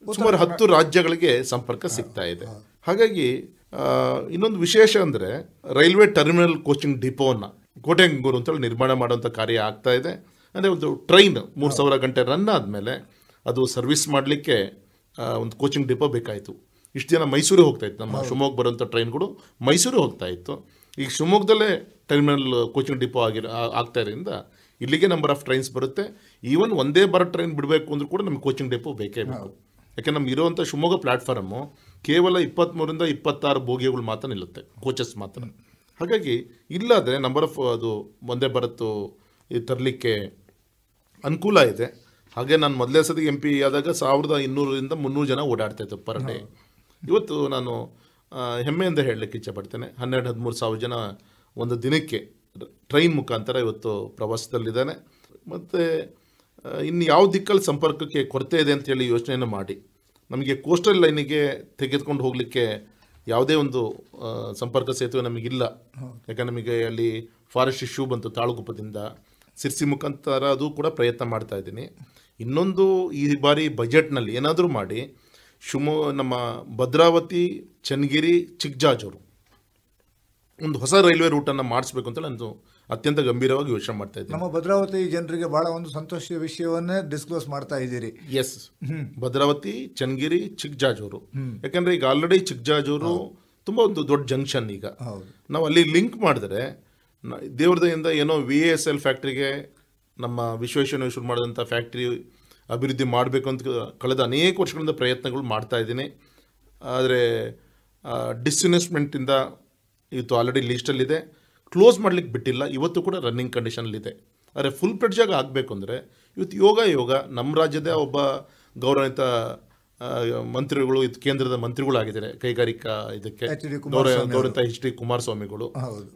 ಸುಮಾರು 10 ರಾಜ್ಯಗಳಿಗೆ ಸಂಪರ್ಕ ಸಿಗ್ತಾ ಇದೆ. ಹಾಗಾಗಿ ಇನ್ನೊಂದು ವಿಶೇಷ ಅಂದರೆ ರೈಲ್ವೆ ಟರ್ಮಿನಲ್ ಕೋಚಿಂಗ್ ಡಿಪೋವನ್ನು ಕೋಟೆಂಗೂರು ಅಂತೇಳಿ ನಿರ್ಮಾಣ ಮಾಡುವಂಥ ಕಾರ್ಯ ಆಗ್ತಾ ಇದೆ. ಅಂದರೆ ಒಂದು ಟ್ರೈನ್ 3,000 ಗಂಟೆ ರನ್ ಆದಮೇಲೆ ಅದು ಸರ್ವಿಸ್ ಮಾಡಲಿಕ್ಕೆ ಒಂದು ಕೋಚಿಂಗ್ ಡಿಪೋ ಬೇಕಾಯಿತು. ಇಷ್ಟು ದಿನ ಮೈಸೂರಿಗೆ ಹೋಗ್ತಾಯಿತ್ತು, ನಮ್ಮ ಶಿವಮೊಗ್ಗ ಬರುವಂಥ ಟ್ರೈನ್ಗಳು ಮೈಸೂರಿಗೆ ಹೋಗ್ತಾ ಇತ್ತು. ಈಗ ಶಿವಮೊಗ್ಗದಲ್ಲೇ ಟರ್ಮಿನಲ್ ಕೋಚಿಂಗ್ ಡಿಪೋ ಆಗ್ತಾ ಇರೋದ್ರಿಂದ ಇಲ್ಲಿಗೆ ನಂಬರ್ ಆಫ್ ಟ್ರೈನ್ಸ್ ಬರುತ್ತೆ. ಈವನ್ ಒಂದೇ ಬಾರ ಟ್ರೈನ್ ಬಿಡಬೇಕು ಅಂದರೂ ಕೂಡ ನಮಗೆ ಕೋಚಿಂಗ್ ಡಿಪೋ ಬೇಕೇ ಬೇಕು. ಯಾಕೆ ನಮ್ಗೆ ಇರುವಂಥ ಶಿವಮೊಗ್ಗ ಪ್ಲ್ಯಾಟ್ಫಾರ್ಮು ಕೇವಲ 23ರಿಂದ 26 ಬೋಗಿಗಳು ಮಾತ್ರ ನಿಲ್ಲುತ್ತೆ, ಕೋಚಸ್ ಮಾತ್ರ. ಹಾಗಾಗಿ ಇಲ್ಲಾದರೆ ನಂಬರ್ ಆಫ್ ಅದು ಒಂದೇ ಭಾರತ್ ತರಲಿಕ್ಕೆ ಅನುಕೂಲ ಇದೆ. ಹಾಗೆ ನಾನು ಮೊದಲೇ ಸತಿ MP ಆದಾಗ 1200ರಿಂದ 300 ಜನ ಓಡಾಡ್ತಾಯಿತ್ತು ಪರ್ ಡೇ. ಇವತ್ತು ನಾನು ಹೆಮ್ಮೆಯಿಂದ ಹೇಳಲಿಕ್ಕೆ ಇಚ್ಛೆಪಡ್ತೇನೆ, 12-13 ಸಾವಿರ ಜನ ಒಂದು ದಿನಕ್ಕೆ ಟ್ರೈನ್ ಮುಖಾಂತರ ಇವತ್ತು ಪ್ರವಾಸದಲ್ಲಿದ್ದಾನೆ. ಮತ್ತು ಇನ್ನು ಯಾವ ದಿಕ್ಕಲ್ಲಿ ಸಂಪರ್ಕಕ್ಕೆ ಕೊರತೆ ಇದೆ ಅಂತೇಳಿ ಯೋಚನೆಯನ್ನು ಮಾಡಿ ನಮಗೆ ಕೋಸ್ಟಲ್ ಲೈನಿಗೆ ತೆಗೆದುಕೊಂಡು ಹೋಗಲಿಕ್ಕೆ ಯಾವುದೇ ಒಂದು ಸಂಪರ್ಕ ಸೇತುವೆ ನಮಗಿಲ್ಲ. ಯಾಕಂದರೆ ನಮಗೆ ಅಲ್ಲಿ ಫಾರೆಸ್ಟ್ ಇಶ್ಯೂ ಬಂತು ತಾಳಗುಪ್ಪದಿಂದ, ಸಿರ್ಸಿ ಮುಖಾಂತರ ಅದು ಕೂಡ ಪ್ರಯತ್ನ ಮಾಡ್ತಾ ಇದ್ದೀನಿ. ಇನ್ನೊಂದು, ಈ ಬಾರಿ ಬಜೆಟ್ನಲ್ಲಿ ಏನಾದರೂ ಮಾಡಿ ನಮ್ಮ ಭದ್ರಾವತಿ, ಚನ್ನಗಿರಿ, ಚಿಕ್ಕಜಾಜೂರು ಒಂದು ಹೊಸ ರೈಲ್ವೆ ರೂಟನ್ನು ಮಾಡಿಸ್ಬೇಕು ಅಂತ ನಾನು ಅತ್ಯಂತ ಗಂಭೀರವಾಗಿ ಯೋಚನೆ ಮಾಡ್ತಾ ಇದ್ದೀನಿ. ನಮ್ಮ ಭದ್ರಾವತಿ ಜನರಿಗೆ ಬಹಳ ಒಂದು ಸಂತೋಷದ ವಿಷಯವನ್ನೇ ಡಿಸ್ಕ್ಲೋಸ್ ಮಾಡ್ತಾ ಇದ್ದೀರಿ. ಎಸ್, ಭದ್ರಾವತಿ, ಚನ್ನಗಿರಿ, ಚಿಕ್ಕಜಾಜೂರು. ಯಾಕಂದರೆ ಈಗ ಆಲ್ರೆಡಿ ಚಿಕ್ಕಜಾಜೂರು ತುಂಬ ಒಂದು ದೊಡ್ಡ ಜಂಕ್ಷನ್. ಈಗ ನಾವು ಅಲ್ಲಿ ಲಿಂಕ್ ಮಾಡಿದ್ರೆ ದೇವ್ರದಯಿಂದ ಏನೋ VSL ಫ್ಯಾಕ್ಟ್ರಿಗೆ ನಮ್ಮ ವಿಶ್ವೇಶ್ವರಯ್ಯ ಶುರು ಮಾಡಿದಂಥ ಫ್ಯಾಕ್ಟ್ರಿ ಅಭಿವೃದ್ಧಿ ಮಾಡಬೇಕು ಅಂತ ಕಳೆದ ಅನೇಕ ವರ್ಷಗಳಿಂದ ಪ್ರಯತ್ನಗಳು ಮಾಡ್ತಾ ಇದ್ದೀನಿ. ಆದರೆ ಡಿಸ್ಇನ್ವೆಸ್ಟ್ಮೆಂಟಿಂದ ಇವತ್ತು ಆಲ್ರೆಡಿ ಲೀಸ್ಟಲ್ಲಿದೆ, ಕ್ಲೋಸ್ ಮಾಡಲಿಕ್ಕೆ ಬಿಟ್ಟಿಲ್ಲ, ಇವತ್ತು ಕೂಡ ರನ್ನಿಂಗ್ ಕಂಡೀಷನಲ್ಲಿದೆ. ಆದರೆ ಫುಲ್ ಪ್ಲೆಡ್ಜಾಗಿ ಆಗಬೇಕು ಅಂದರೆ ಇವತ್ತು ಯೋಗ ನಮ್ಮ ರಾಜ್ಯದ ಒಬ್ಬ ಗೌರವಿತ ಮಂತ್ರಿಗಳು, ಇದು ಕೇಂದ್ರದ ಮಂತ್ರಿಗಳಾಗಿದ್ದಾರೆ, ಕೈಗಾರಿಕಾ ಇದಕ್ಕೆ ಗೌರವಿತ HD ಕುಮಾರಸ್ವಾಮಿಗಳು.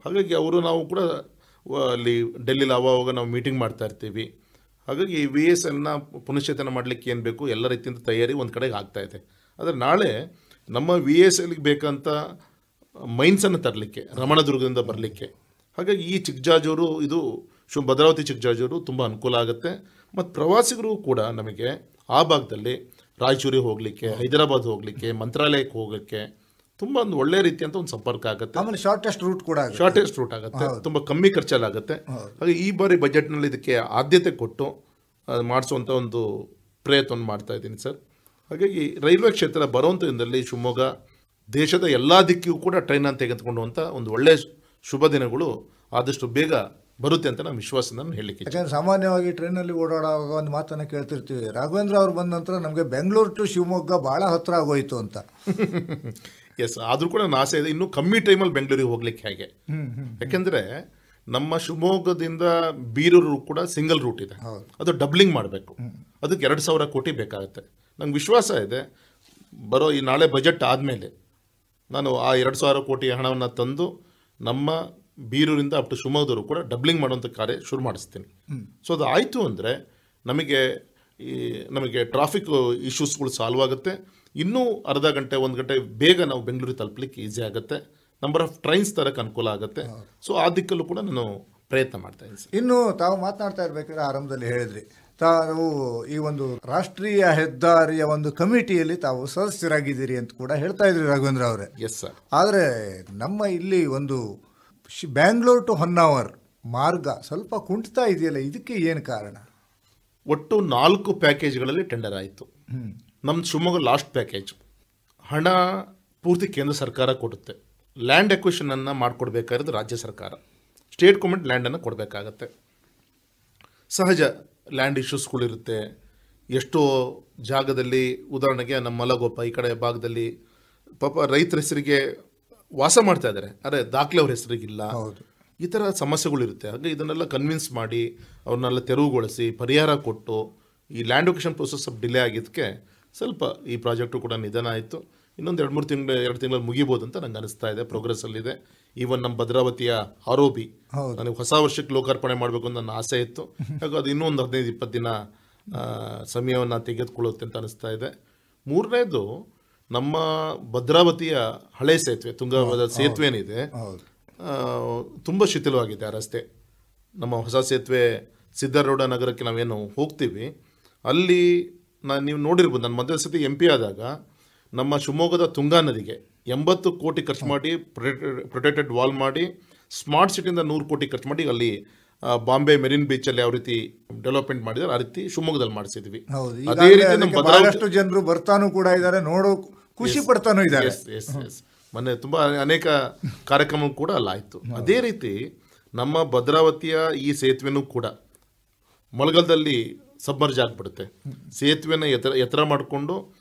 ಹಾಗಾಗಿ ನಾವು ಕೂಡ ಅಲ್ಲಿ ಡೆಲ್ಲಿಲಿ ಅವಾಗ ನಾವು ಮೀಟಿಂಗ್ ಮಾಡ್ತಾ ಇರ್ತೀವಿ. ಹಾಗಾಗಿ VSLನ ಪುನಶ್ಚೇತನ ಮಾಡಲಿಕ್ಕೆ ಏನು ಬೇಕು ಎಲ್ಲ ರೀತಿಯಿಂದ ತಯಾರಿ ಒಂದು ಕಡೆಗೆ ಆಗ್ತಾ ಇದೆ. ಆದರೆ ನಾಳೆ ನಮ್ಮ VSLಗೆ ಬೇಕಂತ ಮೈನ್ಸನ್ನು ತರಲಿಕ್ಕೆ ರಮಣದುರ್ಗದಿಂದ ಬರಲಿಕ್ಕೆ, ಹಾಗಾಗಿ ಈ ಚಿಕ್ಕಜಾಜೂರು, ಇದು ಭದ್ರಾವತಿ ಚಿಕ್ಕಜಾಜೂರು ತುಂಬ ಅನುಕೂಲ ಆಗುತ್ತೆ. ಮತ್ತು ಪ್ರವಾಸಿಗರು ಕೂಡ ನಮಗೆ ಆ ಭಾಗದಲ್ಲಿ ರಾಯಚೂರಿಗೆ ಹೋಗಲಿಕ್ಕೆ, ಹೈದರಾಬಾದ್ ಹೋಗಲಿಕ್ಕೆ, ಮಂತ್ರಾಲಯಕ್ಕೆ ಹೋಗೋಕ್ಕೆ ತುಂಬ ಒಂದು ಒಳ್ಳೆ ರೀತಿಯಂತ ಒಂದು ಸಂಪರ್ಕ ಆಗುತ್ತೆ. ಆಮೇಲೆ ಶಾರ್ಟೆಸ್ಟ್ ರೂಟ್ ಆಗುತ್ತೆ, ತುಂಬ ಕಮ್ಮಿ ಖರ್ಚಲ್ಲಾಗುತ್ತೆ. ಹಾಗೆ ಈ ಬಾರಿ ಬಜೆಟ್ನಲ್ಲಿ ಇದಕ್ಕೆ ಆದ್ಯತೆ ಕೊಟ್ಟು ಮಾಡಿಸುವಂಥ ಒಂದು ಪ್ರಯತ್ನವನ್ನು ಮಾಡ್ತಾ ಇದ್ದೀನಿ ಸರ್. ಹಾಗಾಗಿ ರೈಲ್ವೆ ಕ್ಷೇತ್ರ ಬರುವಂಥ ದಿನದಲ್ಲಿ ಶಿವಮೊಗ್ಗ ದೇಶದ ಎಲ್ಲ ದಿಕ್ಕಿಗೂ ಕೂಡ ಟ್ರೈನನ್ನು ತೆಗೆದುಕೊಳ್ಳುವಂಥ ಒಂದು ಒಳ್ಳೆಯ ಶುಭ ದಿನಗಳು ಆದಷ್ಟು ಬೇಗ ಬರುತ್ತೆ ಅಂತ ನಾನು ವಿಶ್ವಾಸನ ಹೇಳಲಿಕ್ಕೆ. ಯಾಕಂದರೆ ಸಾಮಾನ್ಯವಾಗಿ ಟ್ರೈನಲ್ಲಿ ಓಡಾಡುವಾಗ ಒಂದು ಮಾತನ್ನು ಕೇಳ್ತಿರ್ತೀವಿ, ರಾಘವೇಂದ್ರ ಅವ್ರು ಬಂದ ನಂತರ ನಮಗೆ ಬೆಂಗಳೂರು ಟು ಶಿವಮೊಗ್ಗ ಭಾಳ ಹತ್ತಿರ ಆಗೋಯ್ತು ಅಂತ. ಎಸ್, ಆದರೂ ಕೂಡ ನನ್ನ ಆಸೆ ಇದೆ ಇನ್ನೂ ಕಮ್ಮಿ ಟೈಮಲ್ಲಿ ಬೆಂಗಳೂರಿಗೆ ಹೋಗ್ಲಿಕ್ಕೆ. ಹೇಗೆ ಯಾಕೆಂದರೆ ನಮ್ಮ ಶಿವಮೊಗ್ಗದಿಂದ ಬೀರೂರು ಕೂಡ ಸಿಂಗಲ್ ರೂಟ್ ಇದೆ, ಅದು ಡಬ್ಲಿಂಗ್ ಮಾಡಬೇಕು. ಅದಕ್ಕೆ 2,000 ಕೋಟಿ ಬೇಕಾಗುತ್ತೆ. ನಂಗೆ ವಿಶ್ವಾಸ ಇದೆ ಬರೋ ಈ ನಾಳೆ ಬಜೆಟ್ ಆದಮೇಲೆ ನಾನು ಆ 2,000 ಕೋಟಿ ಹಣವನ್ನು ತಂದು ನಮ್ಮ ಬೀರೂರಿಂದ ಅಪ್ ಟು ಶಿವಮೊಗ್ಗದವರು ಕೂಡ ಡಬ್ಲಿಂಗ್ ಮಾಡುವಂಥ ಕಾರ್ಯ ಶುರು ಮಾಡಿಸ್ತೀನಿ. ಸೊ ಅದು ಆಯಿತು ಅಂದರೆ ನಮಗೆ ಟ್ರಾಫಿಕ್ ಇಶ್ಯೂಸ್ಗಳು ಸಾಲ್ವ್ ಆಗುತ್ತೆ. ಇನ್ನೂ ಅರ್ಧ ಗಂಟೆ 1 ಗಂಟೆ ಬೇಗ ನಾವು ಬೆಂಗಳೂರಿಗೆ ತಲುಪಲಿಕ್ಕೆ ಈಸಿ ಆಗುತ್ತೆ. ನಂಬರ್ ಆಫ್ ಟ್ರೈನ್ಸ್ ತರಕ್ಕೆ ಅನುಕೂಲ ಆಗುತ್ತೆ. ಸೊ ಆ ದಿಕ್ಕಲ್ಲೂ ಕೂಡ ನಾನು ಪ್ರಯತ್ನ ಮಾಡ್ತಾ ಇದ್ದೀನಿ ಸರ್. ಇನ್ನು ತಾವು ಮಾತನಾಡ್ತಾ ಇರ್ಬೇಕಾದ್ರೆ ಆರಂಭದಲ್ಲಿ ಹೇಳಿದ್ರಿ, ತಾವು ಈ ಒಂದು ರಾಷ್ಟ್ರೀಯ ಹೆದ್ದಾರಿಯ ಒಂದು ಕಮಿಟಿಯಲ್ಲಿ ತಾವು ಸದಸ್ಯರಾಗಿದ್ದೀರಿ ಅಂತ ಕೂಡ ಹೇಳ್ತಾ ಇದ್ರಿ ರಾಘವೇಂದ್ರ ಅವರೇ. Yes sir. ಆದರೆ ನಮ್ಮ ಇಲ್ಲಿ ಒಂದು ಬ್ಯಾಂಗ್ಳೂರ್ ಟು ಹೊನ್ನಾವರ್ ಮಾರ್ಗ ಸ್ವಲ್ಪ ಕುಂಠಿತಾ ಇದೆಯಲ್ಲ, ಇದಕ್ಕೆ ಏನು ಕಾರಣ? ಒಟ್ಟು 4 ಪ್ಯಾಕೇಜ್ಗಳಲ್ಲಿ ಟೆಂಡರ್ ಆಯಿತು. ನಮ್ಮ ಶಿವಮೊಗ್ಗ ಲಾಸ್ಟ್ ಪ್ಯಾಕೇಜ್. ಹಣ ಪೂರ್ತಿ ಕೇಂದ್ರ ಸರ್ಕಾರ ಕೊಡುತ್ತೆ. ಲ್ಯಾಂಡ್ ಎಕ್ವಿಷನನ್ನು ಮಾಡಿಕೊಡ್ಬೇಕಾಗಿರೋದು ರಾಜ್ಯ ಸರ್ಕಾರ. ಸ್ಟೇಟ್ ಗೌರ್ಮೆಂಟ್ ಲ್ಯಾಂಡನ್ನು ಕೊಡಬೇಕಾಗತ್ತೆ. ಸಹಜ ಲ್ಯಾಂಡ್ ಇಶ್ಯೂಸ್ಗಳಿರುತ್ತೆ. ಎಷ್ಟೋ ಜಾಗದಲ್ಲಿ ಉದಾಹರಣೆಗೆ ನಮ್ಮ ಮಲಗೋಪ ಈ ಕಡೆ ಭಾಗದಲ್ಲಿ ಪಾಪ ರೈತರ ಹೆಸರಿಗೆ ವಾಸ ಮಾಡ್ತಾ ಇದ್ದಾರೆ, ಆದರೆ ದಾಖಲೆ ಅವ್ರ ಹೆಸರಿಗಿಲ್ಲ. ಈ ಥರ ಸಮಸ್ಯೆಗಳಿರುತ್ತೆ. ಹಾಗೆ ಇದನ್ನೆಲ್ಲ ಕನ್ವಿನ್ಸ್ ಮಾಡಿ ಅವ್ರನ್ನೆಲ್ಲ ತೆರವುಗೊಳಿಸಿ ಪರಿಹಾರ ಕೊಟ್ಟು ಈ ಲ್ಯಾಂಡ್ ಎಕ್ವಿಷನ್ ಪ್ರೊಸೆಸ್ ಸ್ವಲ್ಪ ಡಿಲೇ ಆಗಿದ್ದಕ್ಕೆ ಸ್ವಲ್ಪ ಈ ಪ್ರಾಜೆಕ್ಟು ಕೂಡ ನಿಧಾನ ಆಯಿತು. ಇನ್ನೊಂದು 2 ತಿಂಗಳಲ್ಲಿ ಮುಗಿಬೋದು ಅಂತ ನಂಗೆ ಅನಿಸ್ತಾ ಇದೆ. ಪ್ರೋಗ್ರೆಸ್ಸಲ್ಲಿದೆ. ಈವನ್ ನಮ್ಮ ಭದ್ರಾವತಿಯ ROB ನನಗೆ ಹೊಸ ವರ್ಷಕ್ಕೆ ಲೋಕಾರ್ಪಣೆ ಮಾಡಬೇಕು ಅಂತ ನನ್ನ ಆಸೆ ಇತ್ತು. ಹಾಗೆ ಅದು ಇನ್ನೂ ಒಂದು 15-20 ದಿನ ಸಮಯವನ್ನು ತೆಗೆದುಕೊಳ್ಳುತ್ತೆ ಅಂತ ಅನಿಸ್ತಾ ಇದೆ. ಮೂರನೇದು, ನಮ್ಮ ಭದ್ರಾವತಿಯ ಹಳೆ ಸೇತುವೆ, ತುಂಗಭದ್ರಾ ಸೇತುವೆ ಏನಿದೆ, ತುಂಬ ಶಿಥಿಲವಾಗಿದೆ ಆ ರಸ್ತೆ. ನಮ್ಮ ಹೊಸ ಸೇತುವೆ ಸಿದ್ಧಾರೂಢ ನಗರಕ್ಕೆ ನಾವೇನು ಹೋಗ್ತೀವಿ ಅಲ್ಲಿ ನೀವು ನೋಡಿರ್ಬೋದು. ನಾನು ಮೊದಲ ಸತಿ MP ಆದಾಗ ನಮ್ಮ ಶಿವಮೊಗ್ಗದ ತುಂಗಾ ನದಿಗೆ 80 ಕೋಟಿ ಖರ್ಚು ಮಾಡಿ ಪ್ರೊಟೆಕ್ಟೆಡ್ ವಾಲ್ ಮಾಡಿ ಸ್ಮಾರ್ಟ್ ಸಿಟಿಯಿಂದ 100 ಕೋಟಿ ಖರ್ಚು ಮಾಡಿ ಅಲ್ಲಿ ಬಾಂಬೆ ಮೆರಿನ್ ಬೀಚಲ್ಲಿ ಯಾವ ರೀತಿ ಡೆವಲಪ್ಮೆಂಟ್ ಮಾಡಿದ್ದಾರೆ ಆ ರೀತಿ ಶಿವಮೊಗ್ಗದಲ್ಲಿ ಮಾಡಿಸಿದ್ವಿ. ಅದೇ ರೀತಿ ನಮ್ಮ ಬಹಳಷ್ಟು ಜನರು ಬರ್ತಾನೂ ಕೂಡ ಇದ್ದಾರೆ, ನೋಡೋ ಖುಷಿ ಪಡ್ತಾನೂ ಇದ್ದಾರೆ. ಮೊನ್ನೆ ತುಂಬ ಅನೇಕ ಕಾರ್ಯಕ್ರಮ ಕೂಡ ಅಲ್ಲಾಯಿತು. ಅದೇ ರೀತಿ ನಮ್ಮ ಭದ್ರಾವತಿಯ ಈ ಸೇತುವೆನೂ ಕೂಡ ಮಳೆಗಾಲದಲ್ಲಿ ಸಬ್ಮರ್ಜ್ ಆಗಿಬಿಡುತ್ತೆ. ಸೇತುವೆನ ಎತ್ತರ ಮಾಡಿಕೊಂಡು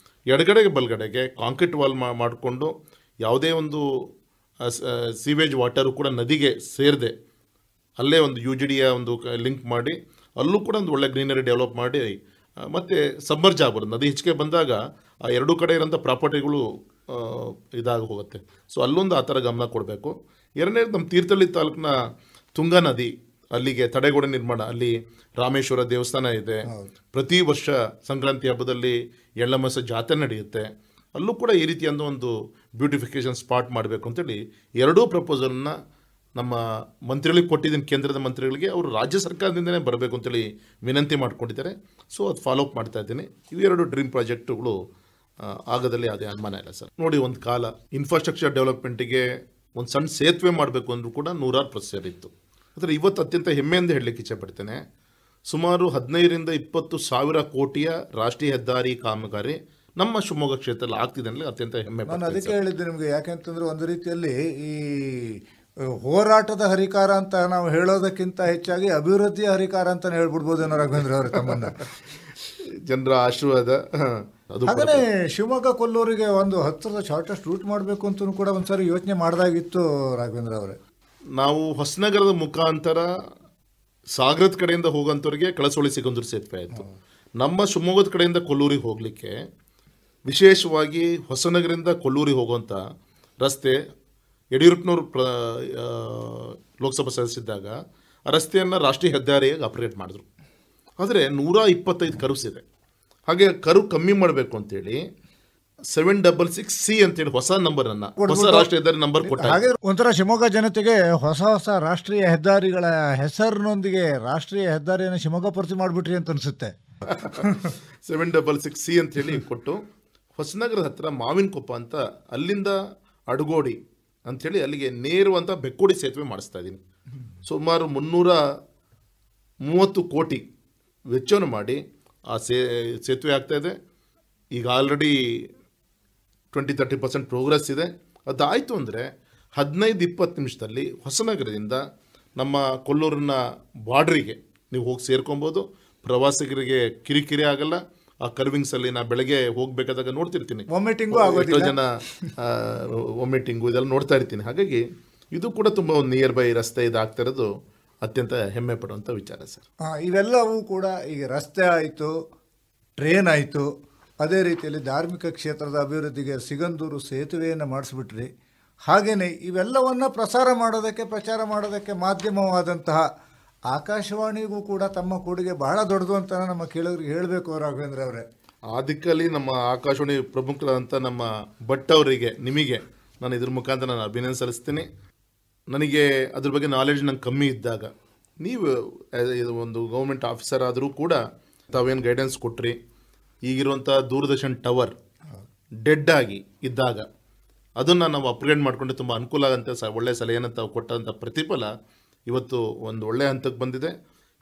ಎಡಗಡೆಗೆ ಬಲಗಡೆಗೆ ಕಾಂಕ್ರೀಟ್ ವಾಲ್ ಮಾಡಿಕೊಂಡು ಯಾವುದೇ ಒಂದು ಸೀವೇಜ್ ವಾಟರು ಕೂಡ ನದಿಗೆ ಸೇರದೆ ಅಲ್ಲೇ ಒಂದು UGDಯ ಒಂದು ಲಿಂಕ್ ಮಾಡಿ ಅಲ್ಲೂ ಕೂಡ ಒಂದು ಒಳ್ಳೆ ಗ್ರೀನರಿ ಡೆವಲಪ್ ಮಾಡಿ ಮತ್ತು ಸಬ್ಮರ್ಜ್ ಆಗ್ಬಾರ್ದು. ನದಿ ಹೆಚ್ಚಿಗೆ ಬಂದಾಗ ಆ ಎರಡೂ ಕಡೆ ಇರೋಂಥ ಪ್ರಾಪರ್ಟಿಗಳು ಇದಾಗಿ ಹೋಗುತ್ತೆ. ಸೊ ಅಲ್ಲೊಂದು ಆ ಥರ ಗಮನ ಕೊಡಬೇಕು. ಎರಡನೇದು, ನಮ್ಮ ತೀರ್ಥಹಳ್ಳಿ ತಾಲೂಕಿನ ತುಂಗಾ ನದಿ ಅಲ್ಲಿಗೆ ತಡೆಗೋಡೆ ನಿರ್ಮಾಣ, ಅಲ್ಲಿ ರಾಮೇಶ್ವರ ದೇವಸ್ಥಾನ ಇದೆ. ಪ್ರತಿ ವರ್ಷ ಸಂಕ್ರಾಂತಿ ಹಬ್ಬದಲ್ಲಿ ಎಳ್ಳಮಸ ಜಾತ್ರೆ ನಡೆಯುತ್ತೆ. ಅಲ್ಲೂ ಕೂಡ ಈ ರೀತಿಯಾದ ಒಂದು ಬ್ಯೂಟಿಫಿಕೇಷನ್ ಸ್ಪಾಟ್ ಮಾಡಬೇಕು ಅಂತೇಳಿ 2 ಪ್ರಪೋಸಲ್ನ ನಮ್ಮ ಮಂತ್ರಿಗಳಿಗೆ ಕೊಟ್ಟಿದ್ದೀನಿ, ಕೇಂದ್ರದ ಮಂತ್ರಿಗಳಿಗೆ. ಅವರು ರಾಜ್ಯ ಸರ್ಕಾರದಿಂದನೇ ಬರಬೇಕು ಅಂತೇಳಿ ವಿನಂತಿ ಮಾಡ್ಕೊಂಡಿದ್ದಾರೆ. ಸೊ ಅದು ಫಾಲೋಅಪ್ ಮಾಡ್ತಾ ಇದ್ದೀನಿ. ಇವೆರಡು ಡ್ರೀಮ್ ಪ್ರಾಜೆಕ್ಟುಗಳು ಆಗದಲ್ಲಿ ಅದೇ ಅನುಮಾನ ಇಲ್ಲ ಸರ್. ನೋಡಿ, ಒಂದು ಕಾಲ ಇನ್ಫ್ರಾಸ್ಟ್ರಕ್ಚರ್ ಡೆವಲಪ್ಮೆಂಟಿಗೆ ಒಂದು ಸಣ್ಣ ಸೇತುವೆ ಮಾಡಬೇಕು ಅಂದರೂ ಕೂಡ 100 ಪ್ರೊಸೆಸರ್ ಇತ್ತು. ಆದರೆ ಇವತ್ತು ಅತ್ಯಂತ ಹೆಮ್ಮೆಯಿಂದ ಹೇಳಲಿಕ್ಕೆ ಇಚ್ಛೆಪಡ್ತೇನೆ, ಸುಮಾರು 15-20 ಸಾವಿರ ಕೋಟಿಯ ರಾಷ್ಟ್ರೀಯ ಹೆದ್ದಾರಿ ಕಾಮಗಾರಿ ನಮ್ಮ ಶಿವಮೊಗ್ಗ ಕ್ಷೇತ್ರದಲ್ಲಿ ಆಗ್ತಿದೆ ಅಂದರೆ ಅತ್ಯಂತ ಹೆಮ್ಮೆ. ನಾನು ಅದಕ್ಕೆ ಹೇಳಿದ್ದೆ ನಿಮಗೆ, ಯಾಕೆಂತಂದ್ರೆ ಒಂದು ರೀತಿಯಲ್ಲಿ ಈ ಹೋರಾಟದ ಹರಿಕಾರ ಅಂತ ನಾವು ಹೇಳೋದಕ್ಕಿಂತ ಹೆಚ್ಚಾಗಿ ಅಭಿವೃದ್ಧಿಯ ಹರಿಕಾರ ಅಂತ ಹೇಳ್ಬಿಡ್ಬೋದೇನೋ ರಾಘವೇಂದ್ರ ಅವರೇ ತಮ್ಮನ್ನ. ಜನರ ಆಶೀರ್ವಾದ. ಹಾಗೇ ಶಿವಮೊಗ್ಗ ಕೊಲ್ಲೂರಿಗೆ ಒಂದು ಹತ್ತಿರದ ಶಾರ್ಟೆಸ್ಟ್ ರೂಟ್ ಮಾಡಬೇಕು ಅಂತಲೂ ಕೂಡ ಒಂದ್ಸರಿ ಯೋಚನೆ ಮಾಡಿದಾಗಿತ್ತು ರಾಘವೇಂದ್ರ ಅವರೇ. ನಾವು ಹೊಸನಗರದ ಮುಖಾಂತರ ಸಾಗರದ ಕಡೆಯಿಂದ ಹೋಗೋಂಥವ್ರಿಗೆ ಕಳಸೋಳಿ ಸಿಗಂದೂರು ಸೇತುವೆ ಆಯಿತು. ನಮ್ಮ ಶಿವಮೊಗ್ಗದ ಕಡೆಯಿಂದ ಕೊಲ್ಲೂರಿಗೆ ಹೋಗಲಿಕ್ಕೆ ವಿಶೇಷವಾಗಿ ಹೊಸನಗರದಿಂದ ಕೊಲ್ಲೂರಿಗೆ ಹೋಗುವಂಥ ರಸ್ತೆ ಯಡಿಯೂರಪ್ಪನವರು ಲೋಕಸಭಾ ಸದಸ್ಯರಿದ್ದಾಗ ಆ ರಸ್ತೆಯನ್ನು ರಾಷ್ಟ್ರೀಯ ಹೆದ್ದಾರಿಯಾಗಿ ಆಪರೇಟ್ ಮಾಡಿದ್ರು. ಆದರೆ 125 ಕರ್ವ್ಸ್ ಇದೆ. ಹಾಗೆ ಕರ್ವ್ ಕಮ್ಮಿ ಮಾಡಬೇಕು ಅಂತೇಳಿ 766C ಅಂತೇಳಿ ಹೊಸ ನಂಬರನ್ನು, ಹೊಸ ರಾಷ್ಟ್ರೀಯ ಹೆದ್ದಾರಿ ನಂಬರ್ ಕೊಟ್ಟ. ಹಾಗೆ ಒಂಥರ ಶಿವಮೊಗ್ಗ ಜನತೆಗೆ ಹೊಸ ರಾಷ್ಟ್ರೀಯ ಹೆದ್ದಾರಿಗಳ ಹೆಸರಿನೊಂದಿಗೆ ರಾಷ್ಟ್ರೀಯ ಹೆದ್ದಾರಿಯನ್ನು ಶಿವಮೊಗ್ಗ ಪರಿಚಯ ಮಾಡಿಬಿಟ್ರಿ ಅಂತ ಅನಿಸುತ್ತೆ. 766C ಅಂತೇಳಿ ಕೊಟ್ಟು ಹೊಸನಗರದ ಹತ್ರ ಮಾವಿನಕೊಪ್ಪ ಅಂತ, ಅಲ್ಲಿಂದ ಅಡಗೋಡಿ ಅಂಥೇಳಿ ಅಲ್ಲಿಗೆ ನೇರವಂತ ಬೆಕ್ಕೋಡಿ ಸೇತುವೆ ಮಾಡಿಸ್ತಾ ಇದ್ದೀನಿ. ಸುಮಾರು 330 ಕೋಟಿ ವೆಚ್ಚವನ್ನು ಮಾಡಿ ಆ ಸೇತುವೆ ಆಗ್ತಾಯಿದೆ. ಈಗ ಆಲ್ರೆಡಿ 20-30% ಪ್ರೋಗ್ರೆಸ್ ಇದೆ. ಅದಾಯಿತು ಅಂದರೆ 15-20 ನಿಮಿಷದಲ್ಲಿ ಹೊಸನಗರದಿಂದ ನಮ್ಮ ಕೊಲ್ಲೂರಿನ ಬಾರ್ಡ್ರಿಗೆ ನೀವು ಹೋಗಿ ಸೇರ್ಕೊಬೋದು. ಪ್ರವಾಸಿಗರಿಗೆ ಕಿರಿಕಿರಿ ಆಗಲ್ಲ. ಆ ಕರ್ವಿಂಗ್ಸಲ್ಲಿ ನಾ ಬೆಳಗ್ಗೆ ಹೋಗಬೇಕಾದಾಗ ನೋಡ್ತಿರ್ತೀನಿ, ಎಷ್ಟೋ ಜನ ವಾಮಿಟಿಂಗು ಇದೆಲ್ಲ ನೋಡ್ತಾ ಇರ್ತೀನಿ. ಹಾಗಾಗಿ ಇದು ಕೂಡ ತುಂಬ ಒಂದು ನಿಯರ್ ಬೈ ರಸ್ತೆ ಇದಾಗ್ತಾ ಇರೋದು ಅತ್ಯಂತ ಹೆಮ್ಮೆ ಪಡುವಂಥ ವಿಚಾರ ಸರ್. ಇವೆಲ್ಲವೂ ಕೂಡ ಈಗ ರಸ್ತೆ ಆಯಿತು, ಟ್ರೇನ್ ಆಯಿತು, ಅದೇ ರೀತಿಯಲ್ಲಿ ಧಾರ್ಮಿಕ ಕ್ಷೇತ್ರದ ಅಭಿವೃದ್ಧಿಗೆ ಸಿಗಂದೂರು ಸೇತುವೆಯನ್ನು ಮಾಡಿಸ್ಬಿಟ್ರಿ. ಹಾಗೆಯೇ ಇವೆಲ್ಲವನ್ನು ಪ್ರಚಾರ ಮಾಡೋದಕ್ಕೆ ಮಾಧ್ಯಮವಾದಂತಹ ಆಕಾಶವಾಣಿಗೂ ಕೂಡ ತಮ್ಮ ಕೊಡುಗೆ ಬಹಳ ದೊಡ್ಡದು ಅಂತ ನಮ್ಮ ಕೇಳೋರಿಗೆ ಹೇಳಬೇಕು ರಾಘವೇಂದ್ರ ಅವರೇ. ಆ ದಿಕ್ಕಲ್ಲಿ ನಮ್ಮ ಆಕಾಶವಾಣಿ ಪ್ರಮುಖರಾದಂಥ ನಮ್ಮ ಭಟ್ ಅವರಿಗೆ, ನಿಮಗೆ ನಾನು ಇದ್ರ ಮುಖಾಂತರ ನಾನು ಅಭಿನಂದನೆ ಸಲ್ಲಿಸ್ತೀನಿ. ನನಗೆ ಅದ್ರ ಬಗ್ಗೆ ನಾಲೆಡ್ಜ್ ನಂಗೆ ಕಮ್ಮಿ ಇದ್ದಾಗ ನೀವು ಒಂದು ಗೌರ್ಮೆಂಟ್ ಆಫೀಸರ್ ಆದರೂ ಕೂಡ ತಾವೇನು ಗೈಡೆನ್ಸ್ ಕೊಟ್ರಿ, ಈಗಿರುವಂಥ ದೂರದರ್ಶನ್ ಟವರ್ ಡೆಡ್ ಆಗಿ ಇದ್ದಾಗ ಅದನ್ನು ನಾವು ಅಪ್ಗ್ರೇಡ್ ಮಾಡಿಕೊಂಡು ತುಂಬ ಅನುಕೂಲ ಆಗಂತ ಒಳ್ಳೆ ಸಲಹೆಯನ್ನು ತಾವು ಕೊಟ್ಟಂಥ ಪ್ರತಿಫಲ ಇವತ್ತು ಒಂದು ಒಳ್ಳೆಯ ಹಂತಕ್ಕೆ ಬಂದಿದೆ.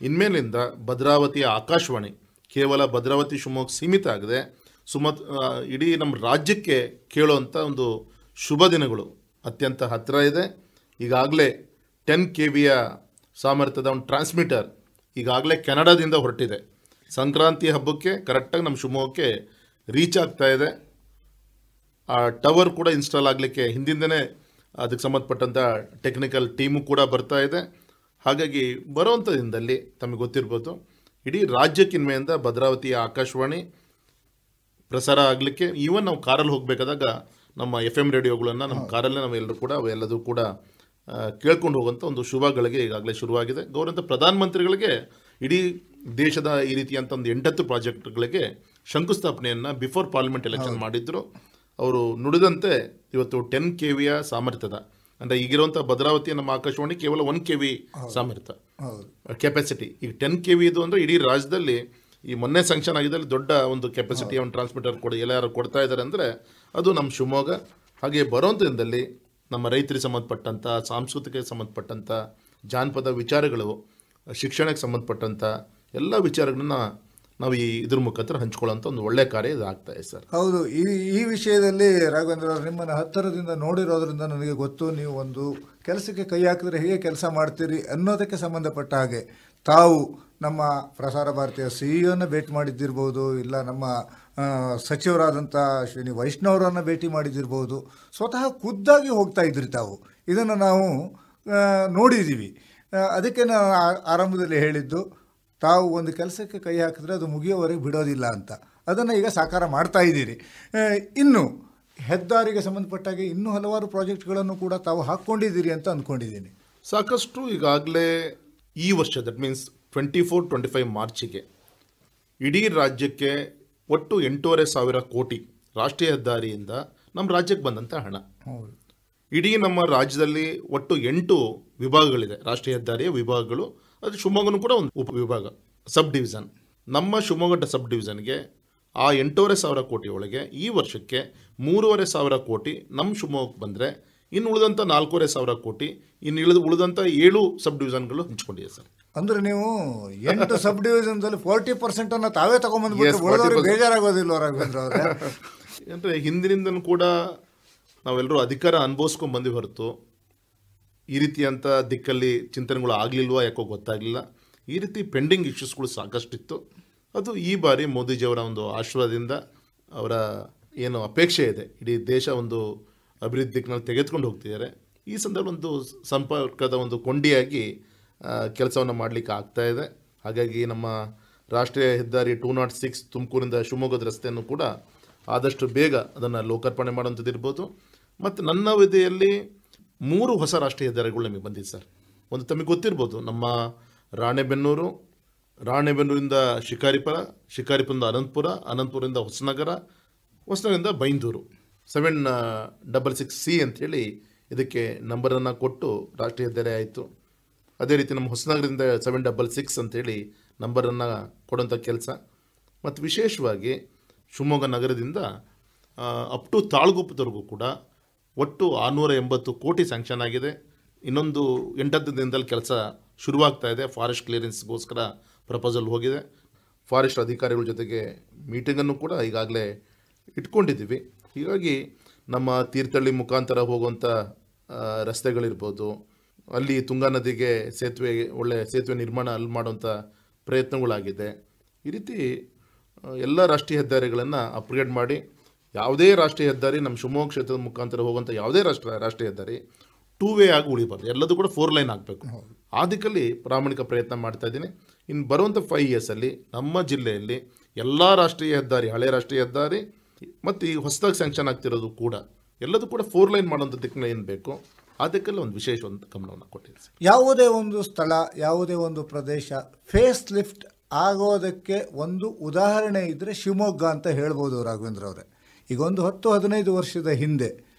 ಇನ್ಮೇಲಿಂದ ಭದ್ರಾವತಿಯ ಆಕಾಶವಾಣಿ ಕೇವಲ ಭದ್ರಾವತಿ ಶಿವಮೊಗ್ಗ ಸೀಮಿತ ಆಗದೆ ಇಡೀ ನಮ್ಮ ರಾಜ್ಯಕ್ಕೆ ಕೇಳುವಂಥ ಒಂದು ಶುಭ ದಿನಗಳು ಅತ್ಯಂತ ಹತ್ತಿರ ಇದೆ. ಈಗಾಗಲೇ 10 KVಯ ಸಾಮರ್ಥ್ಯದ ಒಂದು ಟ್ರಾನ್ಸ್ಮಿಟರ್ ಈಗಾಗಲೇ ಕೆನಡಾದಿಂದ ಹೊರಟಿದೆ. ಸಂಕ್ರಾಂತಿ ಹಬ್ಬಕ್ಕೆ ಕರೆಕ್ಟಾಗಿ ನಮ್ಮ ಶಿವಮೊಗ್ಗಕ್ಕೆ ರೀಚ್ ಆಗ್ತಾ ಇದೆ. ಆ ಟವರ್ ಕೂಡ ಇನ್ಸ್ಟಾಲ್ ಆಗಲಿಕ್ಕೆ ಹಿಂದಿಂದನೇ ಅದಕ್ಕೆ ಸಂಬಂಧಪಟ್ಟಂಥ ಟೆಕ್ನಿಕಲ್ ಟೀಮು ಕೂಡ ಬರ್ತಾ ಇದೆ. ಹಾಗಾಗಿ ಬರುವಂಥ ದಿನದಲ್ಲಿ ತಮಗೆ ಗೊತ್ತಿರ್ಬೋದು, ಇಡೀ ರಾಜ್ಯಕ್ಕಿನ್ಮೆಯಿಂದ ಭದ್ರಾವತಿಯ ಆಕಾಶವಾಣಿ ಪ್ರಸಾರ ಆಗಲಿಕ್ಕೆ, ಈವನ್ ನಾವು ಕಾರಲ್ಲಿ ಹೋಗಬೇಕಾದಾಗ ನಮ್ಮ FM ರೇಡಿಯೋಗಳನ್ನು ನಮ್ಮ ಕಾರಲ್ಲೇ ನಾವೆಲ್ಲರೂ ಕೂಡ ಅವೆಲ್ಲದೂ ಕೂಡ ಕೇಳ್ಕೊಂಡು ಹೋಗುವಂಥ ಒಂದು ಶುಭಗಳಿಗೆ ಈಗಾಗಲೇ ಶುರುವಾಗಿದೆ. ಗೌರವಂತ ಪ್ರಧಾನಮಂತ್ರಿಗಳಿಗೆ ಇಡೀ ದೇಶದ ಈ ರೀತಿಯಂಥ ಒಂದು 8 ಪ್ರಾಜೆಕ್ಟ್ಗಳಿಗೆ ಶಂಕುಸ್ಥಾಪನೆಯನ್ನು ಬಿಫೋರ್ ಪಾರ್ಲಿಮೆಂಟ್ ಎಲೆಕ್ಷನ್ ಮಾಡಿದ್ರು. ಅವರು ನುಡಿದಂತೆ ಇವತ್ತು 10 KVಯ ಸಾಮರ್ಥ್ಯದ, ಅಂದರೆ ಈಗಿರುವಂಥ ಭದ್ರಾವತಿಯ ನಮ್ಮ ಆಕಾಶವಾಣಿ ಕೇವಲ 1 KV ಸಾಮರ್ಥ್ಯ ಕೆಪಾಸಿಟಿ, ಈಗ 10 KV ಇದು ಅಂದರೆ ಇಡೀ ರಾಜ್ಯದಲ್ಲಿ ಈ ಮೊನ್ನೆ ಸ್ಯಾಂಕ್ಷನ್ ಆಗಿದ್ದಲ್ಲಿ ದೊಡ್ಡ ಒಂದು ಕೆಪಾಸಿಟಿ ಒಂದು ಟ್ರಾನ್ಸ್ಮಿಟರ್ ಎಲ್ಲರೂ ಕೊಡ್ತಾ ಇದ್ದಾರೆ ಅಂದರೆ ಅದು ನಮ್ಮ ಶಿವಮೊಗ್ಗ. ಹಾಗೆ ಬರುವಂಥ ದಿನದಲ್ಲಿ ನಮ್ಮ ರೈತರಿಗೆ ಸಂಬಂಧಪಟ್ಟಂಥ, ಸಾಂಸ್ಕೃತಿಕ ಸಂಬಂಧಪಟ್ಟಂಥ, ಜಾನಪದ ವಿಚಾರಗಳು, ಶಿಕ್ಷಣಕ್ಕೆ ಸಂಬಂಧಪಟ್ಟಂಥ ಎಲ್ಲ ವಿಚಾರಗಳನ್ನ ನಾವು ಇದ್ರ ಮುಖಾಂತರ ಹಂಚ್ಕೊಳ್ಳೋಂಥ ಒಂದು ಒಳ್ಳೆಯ ಕಾರ್ಯ ಇದಾಗ್ತಾ ಇದೆ ಸರ್. ಹೌದು, ಈ ವಿಷಯದಲ್ಲಿ ರಾಘವೇಂದ್ರ ಅವರು ನಿಮ್ಮನ್ನು ಹತ್ತಿರದಿಂದ ನೋಡಿರೋದ್ರಿಂದ ನನಗೆ ಗೊತ್ತು, ನೀವು ಒಂದು ಕೆಲಸಕ್ಕೆ ಕೈ ಹಾಕಿದ್ರೆ ಹೇಗೆ ಕೆಲಸ ಮಾಡ್ತೀರಿ ಅನ್ನೋದಕ್ಕೆ ಸಂಬಂಧಪಟ್ಟ ಹಾಗೆ ತಾವು ನಮ್ಮ ಪ್ರಸಾರ ಭಾರತಿಯ CEO ಭೇಟಿ ಮಾಡಿದ್ದಿರ್ಬೋದು, ಇಲ್ಲ ನಮ್ಮ ಸಚಿವರಾದಂಥ ಅಶ್ವಿನಿ ವೈಷ್ಣವರನ್ನು ಭೇಟಿ ಮಾಡಿದ್ದಿರ್ಬೋದು, ಸ್ವತಃ ಖುದ್ದಾಗಿ ಹೋಗ್ತಾ ಇದ್ರಿ ತಾವು. ಇದನ್ನು ನಾವು ನೋಡಿದ್ದೀವಿ. ಅದಕ್ಕೆ ನಾನು ಆರಂಭದಲ್ಲಿ ಹೇಳಿದ್ದು, ತಾವು ಒಂದು ಕೆಲಸಕ್ಕೆ ಕೈ ಹಾಕಿದ್ರೆ ಅದು ಮುಗಿಯೋವರೆಗೆ ಬಿಡೋದಿಲ್ಲ ಅಂತ. ಅದನ್ನು ಈಗ ಸಾಕಾರ ಮಾಡ್ತಾ ಇದ್ದೀರಿ. ಇನ್ನು ಹೆದ್ದಾರಿಗೆ ಸಂಬಂಧಪಟ್ಟಾಗೆ ಇನ್ನೂ ಹಲವಾರು ಪ್ರಾಜೆಕ್ಟ್ಗಳನ್ನು ಕೂಡ ತಾವು ಹಾಕ್ಕೊಂಡಿದ್ದೀರಿ ಅಂತ ಅಂದ್ಕೊಂಡಿದ್ದೀನಿ. ಸಾಕಷ್ಟು ಈಗಾಗಲೇ ಈ ವರ್ಷ, ದಟ್ ಮೀನ್ಸ್ 24-25 ಮಾರ್ಚಿಗೆ ಇಡೀ ರಾಜ್ಯಕ್ಕೆ ಒಟ್ಟು 8,500 ಕೋಟಿ ರಾಷ್ಟ್ರೀಯ ಹೆದ್ದಾರಿಯಿಂದ ನಮ್ಮ ರಾಜ್ಯಕ್ಕೆ ಬಂದಂಥ ಹಣ. ಇಡೀ ನಮ್ಮ ರಾಜ್ಯದಲ್ಲಿ ಒಟ್ಟು 8 ವಿಭಾಗಗಳಿದೆ, ರಾಷ್ಟ್ರೀಯ ಹೆದ್ದಾರಿಯ ವಿಭಾಗಗಳು. ಅದು ಶಿವಮೊಗ್ಗನೂ ಕೂಡ ಒಂದು ಉಪವಿಭಾಗ, ಸಬ್ ಡಿವಿಷನ್. ನಮ್ಮ ಶಿವಮೊಗ್ಗ ಸಬ್ ಡಿವಿಷನ್ಗೆ ಆ 8,500 ಕೋಟಿ ಒಳಗೆ ಈ ವರ್ಷಕ್ಕೆ 3,500 ಕೋಟಿ ನಮ್ಮ ಶಿವಮೊಗ್ಗಕ್ಕೆ ಬಂದರೆ, ಇನ್ನು ಉಳಿದಂಥ 4,500 ಕೋಟಿ ಇನ್ನು ಉಳಿದಂಥ 7 ಸಬ್ ಡಿವಿಷನ್ಗಳು ಹಂಚ್ಕೊಂಡಿದೆ ಸರ್. ಅಂದರೆ ನೀವು 8 ಸಬ್ ಡಿವಿಷನ್ದಲ್ಲಿ 40% ತಾವೇ ತಗೊಂಡ್ಬಂದ್ಬಿಟ್ಟು ಬೇಜಾರಾಗೋದಿಲ್ಲ ರಾಘವೇಂದ್ರ ಅವರೇ? ಅಂದರೆ ಹಿಂದಿನಿಂದನೂ ಕೂಡ ನಾವೆಲ್ಲರೂ ಅಧಿಕಾರ ಅನುಭವಿಸ್ಕೊಂಡು ಬಂದು ಹೊರತು ಈ ರೀತಿಯಂಥ ದಿಕ್ಕಲ್ಲಿ ಚಿಂತನೆಗಳು ಆಗಲಿಲ್ವಾ ಯಾಕೋ ಗೊತ್ತಾಗಲಿಲ್ಲ. ಈ ರೀತಿ ಪೆಂಡಿಂಗ್ ಇಶ್ಯೂಸ್ಗಳು ಸಾಕಷ್ಟಿತ್ತು. ಅದು ಈ ಬಾರಿ ಮೋದಿಜಿಯವರ ಒಂದು ಆಶೀರ್ವಾದದಿಂದ, ಅವರ ಏನು ಅಪೇಕ್ಷೆ ಇದೆ, ಇಡೀ ದೇಶ ಒಂದು ಅಭಿವೃದ್ಧಿ ದಿಕ್ಕಿನಲ್ಲಿ ತೆಗೆದುಕೊಂಡು ಹೋಗ್ತಿದ್ದಾರೆ. ಈ ಸಂದರ್ಭ ಒಂದು ಸಂಪರ್ಕದ ಒಂದು ಕೊಂಡಿಯಾಗಿ ಕೆಲಸವನ್ನು ಮಾಡಲಿಕ್ಕೆ ಆಗ್ತಾ ಇದೆ. ಹಾಗಾಗಿ ನಮ್ಮ ರಾಷ್ಟ್ರೀಯ ಹೆದ್ದಾರಿ 206 ತುಮಕೂರಿಂದ ಶಿವಮೊಗ್ಗದ ರಸ್ತೆಯನ್ನು ಕೂಡ ಆದಷ್ಟು ಬೇಗ ಅದನ್ನು ಲೋಕಾರ್ಪಣೆ ಮಾಡುವಂಥದ್ದು ಇರ್ಬೋದು. ಮತ್ತು ನನ್ನ ಅವಧಿಯಲ್ಲಿ 3 ಹೊಸ ರಾಷ್ಟ್ರೀಯ ಹೆದ್ದಾರಿಗಳು ನಮಗೆ ಬಂದಿದೆ ಸರ್. ಒಂದು ತಮಗೆ ಗೊತ್ತಿರ್ಬೋದು, ನಮ್ಮ ರಾಣೆಬೆನ್ನೂರಿಂದ ಶಿಕಾರಿಪುರ, ಶಿಕಾರಿಪುರದಿಂದ ಅನಂತಪುರ, ಅನಂತಪುರದಿಂದ ಹೊಸನಗರದಿಂದ ಬೈಂದೂರು 766C ಅಂಥೇಳಿ ಇದಕ್ಕೆ ನಂಬರನ್ನು ಕೊಟ್ಟು ರಾಷ್ಟ್ರೀಯ ಹೆದ್ದಾರಿ ಆಯಿತು. ಅದೇ ರೀತಿ ನಮ್ಮ ಹೊಸನಗರದಿಂದ 766 ಅಂಥೇಳಿ ನಂಬರನ್ನು ಕೊಡೋಂಥ ಕೆಲಸ. ಮತ್ತು ವಿಶೇಷವಾಗಿ ಶಿವಮೊಗ್ಗ ನಗರದಿಂದ ಅಪ್ ಟು ತಾಳಗುಪ್ಪದವರೆಗೂ ಕೂಡ ಒಟ್ಟು 680 ಕೋಟಿ ಸ್ಯಾಂಕ್ಷನ್ ಆಗಿದೆ. ಇನ್ನೊಂದು 8 ದಿನದಲ್ಲಿ ಕೆಲಸ ಶುರುವಾಗ್ತಾ ಇದೆ. ಫಾರೆಸ್ಟ್ ಕ್ಲಿಯರೆನ್ಸ್ಗೋಸ್ಕರ ಪ್ರಪೋಸಲ್ ಹೋಗಿದೆ. ಫಾರೆಸ್ಟ್ ಅಧಿಕಾರಿಗಳ ಜೊತೆಗೆ ಮೀಟಿಂಗನ್ನು ಕೂಡ ಈಗಾಗಲೇ ಇಟ್ಕೊಂಡಿದ್ದೀವಿ. ಹೀಗಾಗಿ ನಮ್ಮ ತೀರ್ಥಹಳ್ಳಿ ಮುಖಾಂತರ ಹೋಗುವಂಥ ರಸ್ತೆಗಳಿರ್ಬೋದು, ಅಲ್ಲಿ ತುಂಗಾ ನದಿಗೆ ಒಳ್ಳೆ ಸೇತುವೆ ನಿರ್ಮಾಣ ಅಲ್ಲಿ ಮಾಡುವಂಥ ಪ್ರಯತ್ನಗಳಾಗಿದೆ. ಈ ರೀತಿ ಎಲ್ಲ ರಾಷ್ಟ್ರೀಯ ಹೆದ್ದಾರಿಗಳನ್ನು ಅಪ್ಗ್ರೇಡ್ ಮಾಡಿ, ಯಾವುದೇ ರಾಷ್ಟ್ರೀಯ ಹೆದ್ದಾರಿ ನಮ್ಮ ಶಿವಮೊಗ್ಗ ಕ್ಷೇತ್ರದ ಮುಖಾಂತರ ಹೋಗುವಂಥ ಯಾವುದೇ ರಾಷ್ಟ್ರೀಯ ಹೆದ್ದಾರಿ 2 ವೇ ಆಗಿ ಉಳಿಬಾರ್ದು, ಎಲ್ಲದೂ ಕೂಡ 4 ಲೈನ್ ಆಗಬೇಕು. ಆ ದಿಕ್ಕಲ್ಲಿ ಪ್ರಾಮಾಣಿಕ ಪ್ರಯತ್ನ ಮಾಡ್ತಾ ಇದ್ದೀನಿ. ಇನ್ನು ಬರುವಂಥ 5 ಇಯರ್ಸಲ್ಲಿ ನಮ್ಮ ಜಿಲ್ಲೆಯಲ್ಲಿ ಎಲ್ಲ ರಾಷ್ಟ್ರೀಯ ಹೆದ್ದಾರಿ, ಹಳೆ ರಾಷ್ಟ್ರೀಯ ಹೆದ್ದಾರಿ ಮತ್ತು ಈ ಹೊಸದಾಗಿ ಸ್ಯಾಂಕ್ಷನ್ ಆಗ್ತಿರೋದು ಕೂಡ ಎಲ್ಲದೂ ಕೂಡ 4 ಲೈನ್ ಮಾಡುವಂಥ ದಿಕ್ಕಿನ ಏನು ಬೇಕು ಆ ದಿಕ್ಕಲ್ಲಿ ಒಂದು ವಿಶೇಷವಾದ ಗಮನವನ್ನು ಕೊಟ್ಟಿದೆ. ಯಾವುದೇ ಒಂದು ಸ್ಥಳ, ಯಾವುದೇ ಒಂದು ಪ್ರದೇಶ ಫೇಸ್ ಲಿಫ್ಟ್ ಆಗೋದಕ್ಕೆ ಒಂದು ಉದಾಹರಣೆ ಇದ್ದರೆ ಶಿವಮೊಗ್ಗ ಅಂತ ಹೇಳ್ಬೋದು ರಾಘವೇಂದ್ರ ಅವರೇ. ಈಗ ಒಂದು 10-15 ವರ್ಷದ ಹಿಂದೆ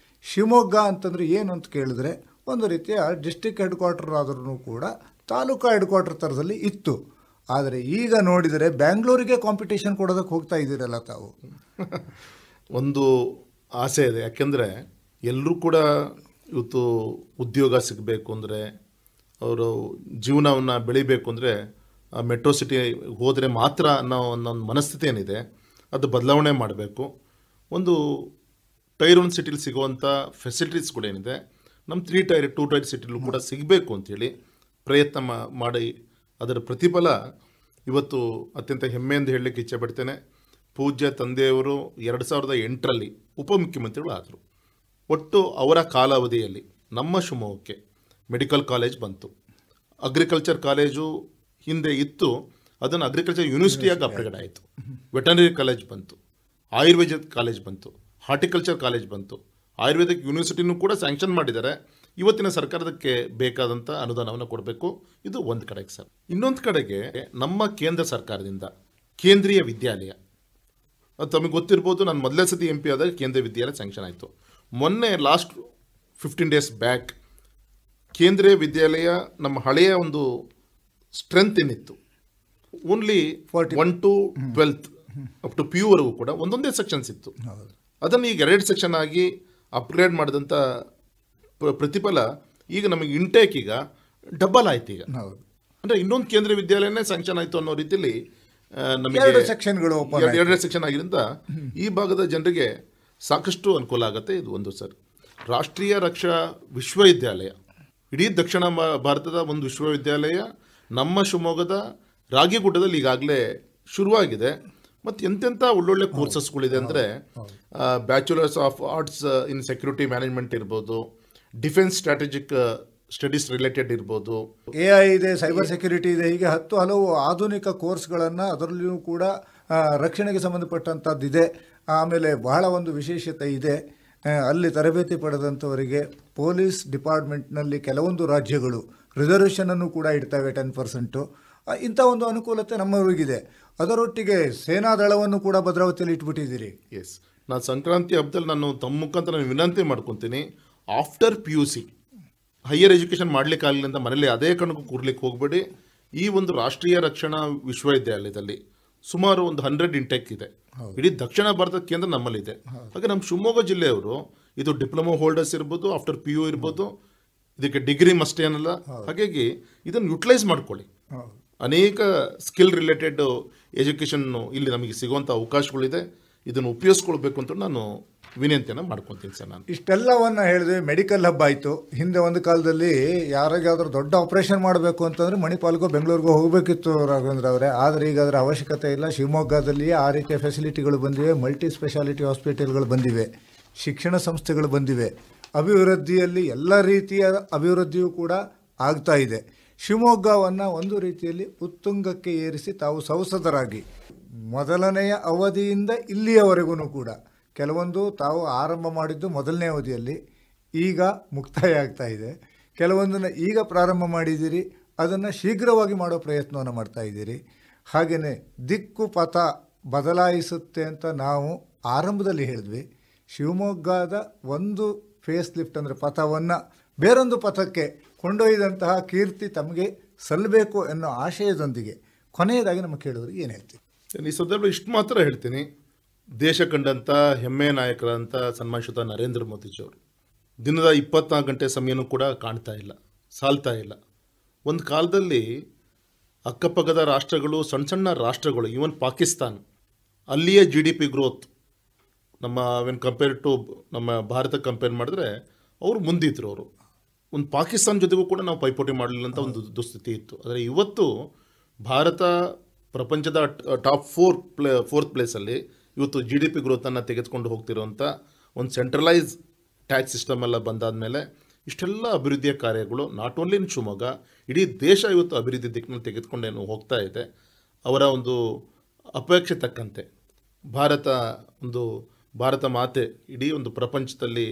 ಶಿವಮೊಗ್ಗ ಅಂತಂದರೆ ಏನು ಅಂತ ಕೇಳಿದ್ರೆ ಒಂದು ರೀತಿಯ ಡಿಸ್ಟ್ರಿಕ್ಟ್ ಹೆಡ್ ಕ್ವಾರ್ಟರ್ ಆದ್ರೂ ಕೂಡ ತಾಲೂಕಾ ಹೆಡ್ ಕ್ವಾರ್ಟರ್ ಥರದಲ್ಲಿ ಇತ್ತು. ಆದರೆ ಈಗ ನೋಡಿದರೆ ಬ್ಯಾಂಗ್ಳೂರಿಗೆ ಕಾಂಪಿಟೇಷನ್ ಕೊಡೋದಕ್ಕೆ ಹೋಗ್ತಾ ಇದ್ದೀರಲ್ಲ ತಾವು. ಒಂದು ಆಸೆ ಇದೆ, ಯಾಕೆಂದರೆ ಎಲ್ಲರೂ ಕೂಡ ಇವತ್ತು ಉದ್ಯೋಗ ಸಿಗಬೇಕು ಅಂದರೆ, ಅವರು ಜೀವನವನ್ನು ಬೆಳಿಬೇಕು ಅಂದರೆ ಮೆಟ್ರೋ ಸಿಟಿ ಹೋದರೆ ಮಾತ್ರ ಅನ್ನೋ ಒಂದು ಮನಸ್ಥಿತಿ ಏನಿದೆ ಅದು ಬದಲಾವಣೆ ಮಾಡಬೇಕು. ಒಂದು ಟೈರ್ 1 ಸಿಟಿಲಿ ಸಿಗುವಂಥ ಫೆಸಿಲಿಟೀಸ್ ಕೂಡ ಏನಿದೆ ನಮ್ಮ 3 ಟೈರ್ 2 ಟೈರ್ ಸಿಟಿಲೂ ಕೂಡ ಸಿಗಬೇಕು ಅಂಥೇಳಿ ಪ್ರಯತ್ನ ಮಾಡಿ ಅದರ ಪ್ರತಿಫಲ ಇವತ್ತು ಅತ್ಯಂತ ಹೆಮ್ಮೆಯಿಂದ ಹೇಳಲಿಕ್ಕೆ ಇಚ್ಛೆ ಪಡ್ತೇನೆ. ಪೂಜ್ಯ ತಂದೆಯವರು 2008ರಲ್ಲಿ ಉಪಮುಖ್ಯಮಂತ್ರಿಗಳು ಆದರು. ಒಟ್ಟು ಅವರ ಕಾಲಾವಧಿಯಲ್ಲಿ ನಮ್ಮ ಶಿವಮೊಗ್ಗಕ್ಕೆ ಮೆಡಿಕಲ್ ಕಾಲೇಜ್ ಬಂತು, ಅಗ್ರಿಕಲ್ಚರ್ ಕಾಲೇಜು ಹಿಂದೆ ಇತ್ತು, ಅದನ್ನು ಅಗ್ರಿಕಲ್ಚರ್ ಯೂನಿವರ್ಸಿಟಿಯಾಗಿ ಅಪ್ಗ್ರೇಡ್ ಆಯಿತು. ವೆಟರ್ನರಿ ಕಾಲೇಜ್ ಬಂತು, ಆಯುರ್ವೇದ ಕಾಲೇಜ್ ಬಂತು, ಹಾರ್ಟಿಕಲ್ಚರ್ ಕಾಲೇಜ್ ಬಂತು, ಆಯುರ್ವೇದಿಕ್ ಯೂನಿವರ್ಸಿಟಿನೂ ಕೂಡ ಸ್ಯಾಂಕ್ಷನ್ ಮಾಡಿದ್ದಾರೆ. ಇವತ್ತಿನ ಸರ್ಕಾರದಕ್ಕೆ ಬೇಕಾದಂಥ ಅನುದಾನವನ್ನು ಕೊಡಬೇಕು. ಇದು ಒಂದು ಕಡೆಗೆ ಸರ್. ಇನ್ನೊಂದು ಕಡೆಗೆ ನಮ್ಮ ಕೇಂದ್ರ ಸರ್ಕಾರದಿಂದ ಕೇಂದ್ರೀಯ ವಿದ್ಯಾಲಯ, ಅದು ತಮಗೆ ಗೊತ್ತಿರ್ಬೋದು, ನಾನು ಮೊದಲೇ ಸತಿ MP ಆದಾಗ ಕೇಂದ್ರೀಯ ವಿದ್ಯಾಲಯ ಸ್ಯಾಂಕ್ಷನ್ ಆಯಿತು. ಮೊನ್ನೆ ಲಾಸ್ಟ್ 15 ಡೇಸ್ ಬ್ಯಾಕ್ ಕೇಂದ್ರೀಯ ವಿದ್ಯಾಲಯ ನಮ್ಮ ಹಳೆಯ ಒಂದು ಸ್ಟ್ರೆಂತ್ ಏನಿತ್ತು, only 1 to 12 up to PU ವರೆಗೂ ಕೂಡ ಒಂದೊಂದೇ ಸೆಕ್ಷನ್ಸ್ ಇತ್ತು. ಅದನ್ನು ಈಗ 2 ಸೆಕ್ಷನ್ ಆಗಿ ಅಪ್ಗ್ರೇಡ್ ಮಾಡಿದಂಥ ಪ್ರತಿಫಲ ಈಗ ನಮಗೆ ಇಂಟೇಕ್ ಈಗ ಡಬಲ್ ಆಯ್ತು. ಈಗ ಅಂದರೆ ಇನ್ನೊಂದು ಕೇಂದ್ರೀಯ ವಿದ್ಯಾಲಯನೇ ಸ್ಯಾಂಕ್ಷನ್ ಆಯಿತು ಅನ್ನೋ ರೀತಿಯಲ್ಲಿ ನಮಗೆ 2 ಸೆಕ್ಷನ್ ಆಗಿದ್ದರಿಂದ ಈ ಭಾಗದ ಜನರಿಗೆ ಸಾಕಷ್ಟು ಅನುಕೂಲ ಆಗುತ್ತೆ. ಇದು ಒಂದು ಸರ್. ರಾಷ್ಟ್ರೀಯ ರಕ್ಷಾ ವಿಶ್ವವಿದ್ಯಾಲಯ ಇಡೀ ದಕ್ಷಿಣ ಭಾರತದ ಒಂದು ವಿಶ್ವವಿದ್ಯಾಲಯ ನಮ್ಮ ಶಿವಮೊಗ್ಗದ ರಾಗಿಗುಡ್ಡದಲ್ಲಿ ಈಗಾಗಲೇ ಶುರುವಾಗಿದೆ. ಮತ್ತು ಎಂತೆಂಥ ಒಳ್ಳೊಳ್ಳೆ ಕೋರ್ಸಸ್ಗಳಿದೆ ಅಂದರೆ bachelors of arts in security management ಇರ್ಬೋದು, ಡಿಫೆನ್ಸ್ ಸ್ಟ್ರಾಟಜಿಕ್ ಸ್ಟಡೀಸ್ ರಿಲೇಟೆಡ್ ಇರ್ಬೋದು, AI ಇದೆ, ಸೈಬರ್ ಸೆಕ್ಯೂರಿಟಿ ಇದೆ, ಹೀಗೆ 10 ಹಲವು ಆಧುನಿಕ ಕೋರ್ಸ್ಗಳನ್ನು ಅದರಲ್ಲಿಯೂ ಕೂಡ ರಕ್ಷಣೆಗೆ ಸಂಬಂಧಪಟ್ಟಂಥದ್ದಿದೆ. ಆಮೇಲೆ ಬಹಳ ಒಂದು ವಿಶೇಷತೆ ಇದೆ, ಅಲ್ಲಿ ತರಬೇತಿ ಪಡೆದಂಥವರಿಗೆ ಪೊಲೀಸ್ ಡಿಪಾರ್ಟ್ಮೆಂಟ್ನಲ್ಲಿ ಕೆಲವೊಂದು ರಾಜ್ಯಗಳು ರಿಸರ್ವೇಷನನ್ನು ಕೂಡ ಇಡ್ತವೆ 10%. ಇಂಥ ಒಂದು ಅನುಕೂಲತೆ ನಮ್ಮವರಿಗಿದೆ. ಅದರೊಟ್ಟಿಗೆ ಸೇನಾದಳವನ್ನು ಕೂಡ ಭದ್ರಾವತಿಯಲ್ಲಿ ಇಟ್ಬಿಟ್ಟಿದ್ದೀರಿ. ಎಸ್, ನಾನು ಸಂಕ್ರಾಂತಿ ಹಬ್ಬದಲ್ಲಿ ನಾನು ತಮ್ಮ ಮುಖಾಂತರ ನಾನು ವಿನಂತಿ ಮಾಡ್ಕೊತೀನಿ, ಆಫ್ಟರ್ PUC ಹೈಯರ್ ಎಜುಕೇಷನ್ ಮಾಡಲಿಕ್ಕಾಗಲಿಲ್ಲ ಅಂತ ಮನೇಲಿ ಅದೇ ಕಣಕ್ಕೂ ಕೂರ್ಲಿಕ್ಕೆ ಹೋಗಬೇಡಿ. ಈ ಒಂದು ರಾಷ್ಟ್ರೀಯ ರಕ್ಷಣಾ ವಿಶ್ವವಿದ್ಯಾಲಯದಲ್ಲಿ ಸುಮಾರು ಒಂದು 100 ಇಂಟೆಕ್ ಇದೆ. ಇಡೀ ದಕ್ಷಿಣ ಭಾರತದ ಕೇಂದ್ರ ನಮ್ಮಲ್ಲಿದೆ. ಹಾಗೆ ನಮ್ಮ ಶಿವಮೊಗ್ಗ ಜಿಲ್ಲೆಯವರು ಇದು ಡಿಪ್ಲೊಮಾ ಹೋಲ್ಡರ್ಸ್ ಇರ್ಬೋದು, ಆಫ್ಟರ್ PU ಇರ್ಬೋದು, ಇದಕ್ಕೆ ಡಿಗ್ರಿ ಮಸ್ಟ್ ಏನಲ್ಲ. ಹಾಗಾಗಿ ಇದನ್ನು ಯುಟಿಲೈಸ್ ಮಾಡ್ಕೊಳ್ಳಿ. ಅನೇಕ ಸ್ಕಿಲ್ ರಿಲೇಟೆಡ್ ಎಜುಕೇಷನ್ ಇಲ್ಲಿ ನಮಗೆ ಸಿಗುವಂಥ ಅವಕಾಶಗಳಿದೆ. ಇದನ್ನು ಉಪಯೋಗಿಸ್ಕೊಳ್ಬೇಕು ಅಂತ ನಾನು ವಿನಂತಿಯನ್ನು ಮಾಡ್ಕೊತೀನಿ ಸರ್. ನಾನು ಇಷ್ಟೆಲ್ಲವನ್ನು ಹೇಳಿದ್ವಿ. ಮೆಡಿಕಲ್ ಹಬ್ ಆಯಿತು. ಹಿಂದೆ ಒಂದು ಕಾಲದಲ್ಲಿ ಯಾರಿಗಾದ್ರೂ ದೊಡ್ಡ ಆಪರೇಷನ್ ಮಾಡಬೇಕು ಅಂತಂದರೆ ಮಣಿಪಾಲ್ಗೋ ಬೆಂಗಳೂರಿಗೋ ಹೋಗಬೇಕಿತ್ತು ರಾಘವೇಂದ್ರ ಅವರೇ. ಆದರೆ ಈಗ ಅದರ ಅವಶ್ಯಕತೆ ಇಲ್ಲ. ಶಿವಮೊಗ್ಗದಲ್ಲಿಯೇ ಆ ರೀತಿಯ ಫೆಸಿಲಿಟಿಗಳು ಬಂದಿವೆ, ಮಲ್ಟಿ ಸ್ಪೆಷಾಲಿಟಿ ಹಾಸ್ಪಿಟಲ್ಗಳು ಬಂದಿವೆ, ಶಿಕ್ಷಣ ಸಂಸ್ಥೆಗಳು ಬಂದಿವೆ. ಅಭಿವೃದ್ಧಿಯಲ್ಲಿ ಎಲ್ಲ ರೀತಿಯ ಅಭಿವೃದ್ಧಿಯೂ ಕೂಡ ಆಗ್ತಾ ಇದೆ. ಶಿವಮೊಗ್ಗವನ್ನು ಒಂದು ರೀತಿಯಲ್ಲಿ ಉತ್ತುಂಗಕ್ಕೆ ಏರಿಸಿ ತಾವು ಸಂಸದರಾಗಿ ಮೊದಲನೆಯ ಅವಧಿಯಿಂದ ಇಲ್ಲಿಯವರೆಗೂ ಕೂಡ ಕೆಲವೊಂದು ತಾವು ಆರಂಭ ಮಾಡಿದ್ದು ಮೊದಲನೇ ಅವಧಿಯಲ್ಲಿ, ಈಗ ಮುಕ್ತಾಯ ಆಗ್ತಾ ಇದೆ. ಕೆಲವೊಂದನ್ನು ಈಗ ಪ್ರಾರಂಭ ಮಾಡಿದ್ದೀರಿ, ಅದನ್ನು ಶೀಘ್ರವಾಗಿ ಮಾಡೋ ಪ್ರಯತ್ನವನ್ನು ಮಾಡ್ತಾ ಇದ್ದೀರಿ. ಹಾಗೆಯೇ ದಿಕ್ಕು ಪಥ ಬದಲಾಯಿಸುತ್ತೆ ಅಂತ ನಾವು ಆರಂಭದಲ್ಲಿ ಹೇಳಿದ್ವಿ. ಶಿವಮೊಗ್ಗದ ಒಂದು ಫೇಸ್ ಲಿಫ್ಟ್ ಅಂದರೆ ಪಥವನ್ನು ಬೇರೊಂದು ಪಥಕ್ಕೆ ಕೊಂಡೊಯ್ದಂತಹ ಕೀರ್ತಿ ತಮಗೆ ಸಲ್ಲಬೇಕು ಎನ್ನೋ ಆಶಯದೊಂದಿಗೆ ಕೊನೆಯದಾಗಿ ನಮ್ಮ ಕೇಳೋರಿಗೆ ಏನು ಹೇಳ್ತೀವಿ? ಈ ಸಂದರ್ಭ ಇಷ್ಟು ಮಾತ್ರ ಹೇಳ್ತೀನಿ, ದೇಶ ಕಂಡಂಥ ಹೆಮ್ಮೆಯ ನಾಯಕರಂಥ ಸನ್ಮಾನಿತ ನರೇಂದ್ರ ಮೋದಿಜಿಯವರು ದಿನದ 24 ಗಂಟೆ ಸಮಯನೂ ಕೂಡ ಕಾಣ್ತಾ ಇಲ್ಲ, ಸಾಲ್ತಾ ಇಲ್ಲ. ಒಂದು ಕಾಲದಲ್ಲಿ ಅಕ್ಕಪಕ್ಕದ ರಾಷ್ಟ್ರಗಳು, ಸಣ್ಣ ಸಣ್ಣ ರಾಷ್ಟ್ರಗಳು, ಈವನ್ ಪಾಕಿಸ್ತಾನ್, ಅಲ್ಲಿಯೇ GDP ಗ್ರೋತ್ ನಮ್ಮ ವೆನ್ ಕಂಪೇರ್ ಟು ನಮ್ಮ ಭಾರತ ಕಂಪೇರ್ ಮಾಡಿದ್ರೆ ಅವರು ಮುಂದಿದ್ರು. ಅವರು ಒಂದು ಪಾಕಿಸ್ತಾನ ಜೊತೆಗೂ ಕೂಡ ನಾವು ಪೈಪೋಟಿ ಮಾಡಲಿಲ್ಲ ಅಂತ ಒಂದು ದುಸ್ಥಿತಿ ಇತ್ತು. ಆದರೆ ಇವತ್ತು ಭಾರತ ಪ್ರಪಂಚದ ಟಾಪ್ 4th ಪ್ಲೇಸಲ್ಲಿ ಇವತ್ತು GDP ಗ್ರೋತನ್ನು ತೆಗೆದುಕೊಂಡು ಹೋಗ್ತಿರೋಂಥ ಒಂದು ಸೆಂಟ್ರಲೈಸ್ ಟ್ಯಾಕ್ಸ್ ಸಿಸ್ಟಮ್ ಎಲ್ಲ ಬಂದಾದಮೇಲೆ ಇಷ್ಟೆಲ್ಲ ಅಭಿವೃದ್ಧಿಯ ಕಾರ್ಯಗಳು ನಾಟ್ ಓನ್ಲಿ ಇನ್ ಶಿವಮೊಗ್ಗ, ಇಡೀ ದೇಶ ಇವತ್ತು ಅಭಿವೃದ್ಧಿ ದಿಕ್ಕಿನಲ್ಲಿ ತೆಗೆದುಕೊಂಡೇನು ಹೋಗ್ತಾ ಇದೆ. ಅವರ ಒಂದು ಅಪೇಕ್ಷೆ ತಕ್ಕಂತೆ ಭಾರತ ಮಾತೆ ಇಡೀ ಒಂದು ಪ್ರಪಂಚದಲ್ಲಿ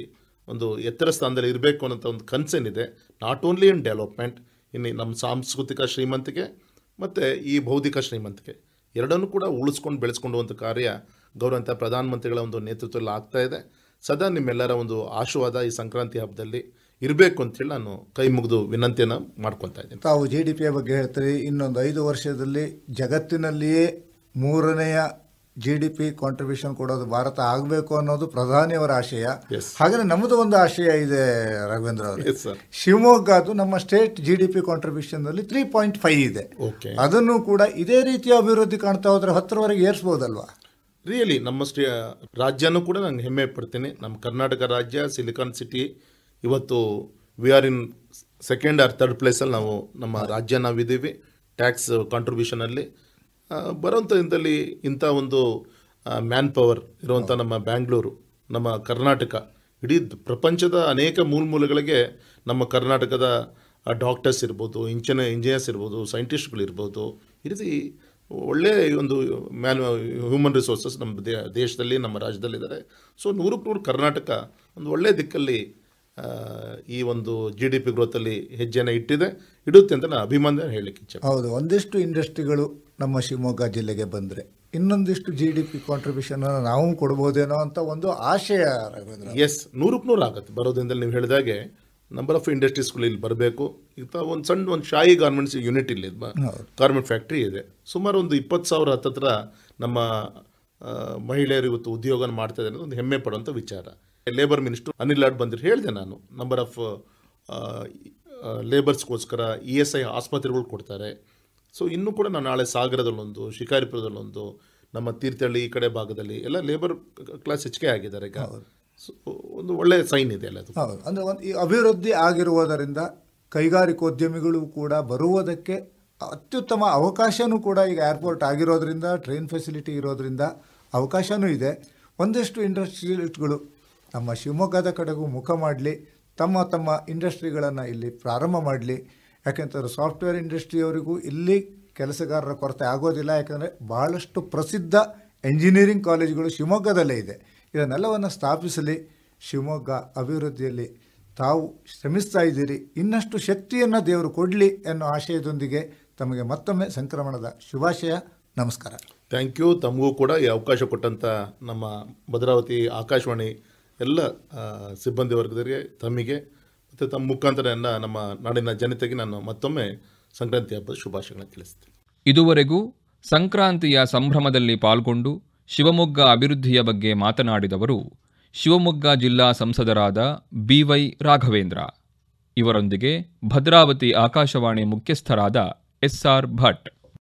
ಒಂದು ಎತ್ತರ ಸ್ಥಾನದಲ್ಲಿ ಇರಬೇಕು ಅನ್ನೋಂಥ ಒಂದು ಕನ್ಸೇನಿದೆ. ನಾಟ್ ಓನ್ಲಿ ಇನ್ ಡೆವಲಪ್ಮೆಂಟ್, ಇನ್ನು ನಮ್ಮ ಸಾಂಸ್ಕೃತಿಕ ಶ್ರೀಮಂತಿಕೆ ಮತ್ತು ಈ ಬೌದ್ಧಿಕ ಶ್ರೀಮಂತಿಕೆ ಎರಡನ್ನೂ ಕೂಡ ಉಳಿಸ್ಕೊಂಡು ಬೆಳೆಸ್ಕೊಂಡುವಂಥ ಕಾರ್ಯ ಗೌರವಂತ ಪ್ರಧಾನಮಂತ್ರಿಗಳ ಒಂದು ನೇತೃತ್ವದಲ್ಲಿ ಆಗ್ತಾ ಇದೆ. ಸದಾ ನಿಮ್ಮೆಲ್ಲರ ಒಂದು ಆಶೀರ್ವಾದ ಈ ಸಂಕ್ರಾಂತಿ ಹಬ್ಬದಲ್ಲಿ ಇರಬೇಕು ಅಂತೇಳಿ ನಾನು ಕೈ ಮುಗಿದು ವಿನಂತಿಯನ್ನು ಮಾಡ್ಕೊತಾ ಇದ್ದೀನಿ. ತಾವು GDP ಬಗ್ಗೆ ಹೇಳ್ತೀರಿ. ಇನ್ನೊಂದು 5 ವರ್ಷದಲ್ಲಿ ಜಗತ್ತಿನಲ್ಲಿಯೇ 3ನೆಯ GDP ಕಾಂಟ್ರಿಬ್ಯೂಷನ್ ಕೊಡೋದು ಭಾರತ ಆಗಬೇಕು ಅನ್ನೋದು ಪ್ರಧಾನಿಯವರ ಆಶಯ. ಹಾಗೆ ನಮ್ಮದು ಒಂದು ಆಶಯ ಇದೆ ರಾಘವೇಂದ್ರ ಅವರು. ಶಿವಮೊಗ್ಗದು ನಮ್ಮ ಸ್ಟೇಟ್ GDP ಕಾಂಟ್ರಿಬ್ಯೂಷನ್ ಅಲ್ಲಿ 3.5 ಇದೆ. ಅದನ್ನು ಕೂಡ ಇದೇ ರೀತಿಯ ಅಭಿವೃದ್ಧಿ ಕಾಣ್ತಾ ಹೋದ್ರೆ 10ರವರೆಗೆ ಏರಿಸಬಹುದಲ್ವಾ? ರಿಯಲಿ ನಮ್ಮ ರಾಜ್ಯನೂ ಕೂಡ ನಾನು ಹೆಮ್ಮೆ ಪಡ್ತೀನಿ. ನಮ್ಮ ಕರ್ನಾಟಕ ರಾಜ್ಯ ಸಿಲಿಕಾನ್ ಸಿಟಿ ಇವತ್ತು we are in 2nd or 3rd ಪ್ಲೇಸಲ್ಲಿ ನಾವು ನಮ್ಮ ರಾಜ್ಯ ನಾವಿದ್ದೀವಿ ಟ್ಯಾಕ್ಸ್ ಕಾಂಟ್ರಿಬ್ಯೂಷನಲ್ಲಿ. ಬರೋಂಥ ಇಂಥಲ್ಲಿ ಇಂಥ ಒಂದು ಮ್ಯಾನ್ ಪವರ್ ಇರುವಂಥ ನಮ್ಮ ಬ್ಯಾಂಗ್ಳೂರು, ನಮ್ಮ ಕರ್ನಾಟಕ, ಇಡೀ ಪ್ರಪಂಚದ ಅನೇಕ ಮೂಲೆಗಳಿಗೆ ನಮ್ಮ ಕರ್ನಾಟಕದ ಡಾಕ್ಟರ್ಸ್ ಇರ್ಬೋದು, ಇಂಜಿನಿಯರ್ಸ್ ಇರ್ಬೋದು, ಸೈಂಟಿಸ್ಟ್ಗಳಿರ್ಬೋದು, ಈ ರೀತಿ ಒಳ್ಳೆಯ ಒಂದು ಹ್ಯೂಮನ್ ರಿಸೋರ್ಸಸ್ ನಮ್ಮ ದೇಶದಲ್ಲಿ ನಮ್ಮ ರಾಜ್ಯದಲ್ಲಿದ್ದಾರೆ. ಸೊ 100ಕ್ಕೆ 100 ಕರ್ನಾಟಕ ಒಂದು ಒಳ್ಳೆಯ ದಿಕ್ಕಲ್ಲಿ ಈ ಒಂದು GDP ಗ್ರೋತಲ್ಲಿ ಹೆಜ್ಜೆನ ಇಡುತ್ತೆ ಅಂತ ನಾನು ಅಭಿಮಾನ ಹೇಳಲಿಕ್ಕೆ ಇಚ್ಛೆ. ಹೌದು, ಒಂದಿಷ್ಟು ಇಂಡಸ್ಟ್ರಿಗಳು ನಮ್ಮ ಶಿವಮೊಗ್ಗ ಜಿಲ್ಲೆಗೆ ಬಂದರೆ ಇನ್ನೊಂದಿಷ್ಟು GDP ಕಾಂಟ್ರಿಬ್ಯೂಷನ್ ನಾವು ಕೊಡ್ಬೋದೇನೋ ಅಂತ ಒಂದು ಆಶಯ. ಎಸ್, 100ಕ್ಕೆ 100 ಆಗುತ್ತೆ ಬರೋದ್ರಿಂದ. ನೀವು ಹೇಳಿದಾಗೆ ನಂಬರ್ ಆಫ್ ಇಂಡಸ್ಟ್ರೀಸ್ಗಳು ಇಲ್ಲಿ ಬರಬೇಕು. ಈಗ ಒಂದು ಸಣ್ಣ ಒಂದು ಶಾಯಿ ಗಾರ್ಮೆಂಟ್ಸ್ ಯೂನಿಟ್ ಇಲ್ಲಿ ಗಾರ್ಮೆಂಟ್ ಫ್ಯಾಕ್ಟ್ರಿ ಇದೆ. ಸುಮಾರು ಒಂದು 20,000 ಹತ್ತಿರ ನಮ್ಮ ಮಹಿಳೆಯರು ಇವತ್ತು ಉದ್ಯೋಗನ ಮಾಡ್ತಾ ಇದ್ದಾರೆ. ಒಂದು ಹೆಮ್ಮೆ ಪಡುವಂಥ ವಿಚಾರ. ಲೇಬರ್ ಮಿನಿಸ್ಟರ್ ಅನಿಲ್ ಲಾಡ್ ಬಂದಿರು ಹೇಳಿದೆ ನಾನು, ನಂಬರ್ ಆಫ್ ಲೇಬರ್ಸ್ಗೋಸ್ಕರ ESI ಆಸ್ಪತ್ರೆಗಳು ಕೊಡ್ತಾರೆ. ಸೊ ಇನ್ನೂ ಕೂಡ ನಾನು ನಾಳೆ ಸಾಗರದಲ್ಲೊಂದು, ಶಿಕಾರಿಪುರದಲ್ಲೊಂದು, ನಮ್ಮ ತೀರ್ಥಹಳ್ಳಿ ಈ ಕಡೆ ಭಾಗದಲ್ಲಿ ಎಲ್ಲ ಲೇಬರ್ ಕ್ಲಾಸ್ ಹೆಚ್ಚಿಗೆ ಆಗಿದ್ದಾರೆ ಈಗ. ಒಂದು ಒಳ್ಳೆಯ ಸೈನ್ ಇದೆ ಅಲ್ಲ ಅದು. ಹೌದು, ಅಂದರೆ ಒಂದು ಈ ಅಭಿವೃದ್ಧಿ ಆಗಿರುವುದರಿಂದ ಕೈಗಾರಿಕೋದ್ಯಮಿಗಳು ಕೂಡ ಬರುವುದಕ್ಕೆ ಅತ್ಯುತ್ತಮ ಅವಕಾಶವೂ ಕೂಡ ಈಗ ಏರ್ಪೋರ್ಟ್ ಆಗಿರೋದ್ರಿಂದ, ಟ್ರೈನ್ ಫೆಸಿಲಿಟಿ ಇರೋದ್ರಿಂದ ಅವಕಾಶವೂ ಇದೆ. ಒಂದಿಷ್ಟು ಇಂಡಸ್ಟ್ರಿಯಲಿಸ್ಟ್ಗಳು ನಮ್ಮ ಶಿವಮೊಗ್ಗದ ಕಡೆಗೂ ಮುಖ ಮಾಡಲಿ, ತಮ್ಮ ಇಂಡಸ್ಟ್ರಿಗಳನ್ನು ಇಲ್ಲಿ ಪ್ರಾರಂಭ ಮಾಡಲಿ. ಯಾಕೆಂತಂದರೆ ಸಾಫ್ಟ್ವೇರ್ ಇಂಡಸ್ಟ್ರಿಯವರಿಗೂ ಇಲ್ಲಿ ಕೆಲಸಗಾರರ ಕೊರತೆ ಆಗೋದಿಲ್ಲ. ಯಾಕಂದರೆ ಭಾಳಷ್ಟು ಪ್ರಸಿದ್ಧ ಎಂಜಿನಿಯರಿಂಗ್ ಕಾಲೇಜುಗಳು ಶಿವಮೊಗ್ಗದಲ್ಲೇ ಇದೆ. ಇದನ್ನೆಲ್ಲವನ್ನು ಸ್ಥಾಪಿಸಲಿ. ಶಿವಮೊಗ್ಗ ಅಭಿವೃದ್ಧಿಯಲ್ಲಿ ತಾವು ಶ್ರಮಿಸ್ತಾ ಇದ್ದೀರಿ. ಇನ್ನಷ್ಟು ಶಕ್ತಿಯನ್ನು ದೇವರು ಕೊಡಲಿ ಎನ್ನೋ ಆಶಯದೊಂದಿಗೆ ತಮಗೆ ಮತ್ತೊಮ್ಮೆ ಸಂಕ್ರಮಣದ ಶುಭಾಶಯ. ನಮಸ್ಕಾರ. Thank you. ತಮಗೂ ಕೂಡ ಈ ಅವಕಾಶ ಕೊಟ್ಟಂಥ ನಮ್ಮ ಭದ್ರಾವತಿ ಆಕಾಶವಾಣಿ ಎಲ್ಲ ಸಿಬ್ಬಂದಿ ವರ್ಗದವರಿಗೆ, ತಮಗೆ ಮತ್ತು ತಮ್ಮ ಮುಖಾಂತರ ನಮ್ಮ ನಾಡಿನ ಜನತೆಗೆ ನಾನು ಮತ್ತೊಮ್ಮೆ ಸಂಕ್ರಾಂತಿ ಹಬ್ಬದ ಶುಭಾಶಯಗಳನ್ನು ತಿಳಿಸ್ತೀನಿ. ಇದುವರೆಗೂ ಸಂಕ್ರಾಂತಿಯ ಸಂಭ್ರಮದಲ್ಲಿ ಪಾಲ್ಗೊಂಡು ಶಿವಮೊಗ್ಗ ಅಭಿವೃದ್ಧಿಯ ಬಗ್ಗೆ ಮಾತನಾಡಿದವರು ಶಿವಮೊಗ್ಗ ಜಿಲ್ಲಾ ಸಂಸದರಾದ BY ರಾಘವೇಂದ್ರ. ಇವರೊಂದಿಗೆ ಭದ್ರಾವತಿ ಆಕಾಶವಾಣಿ ಮುಖ್ಯಸ್ಥರಾದ SR ಭಟ್.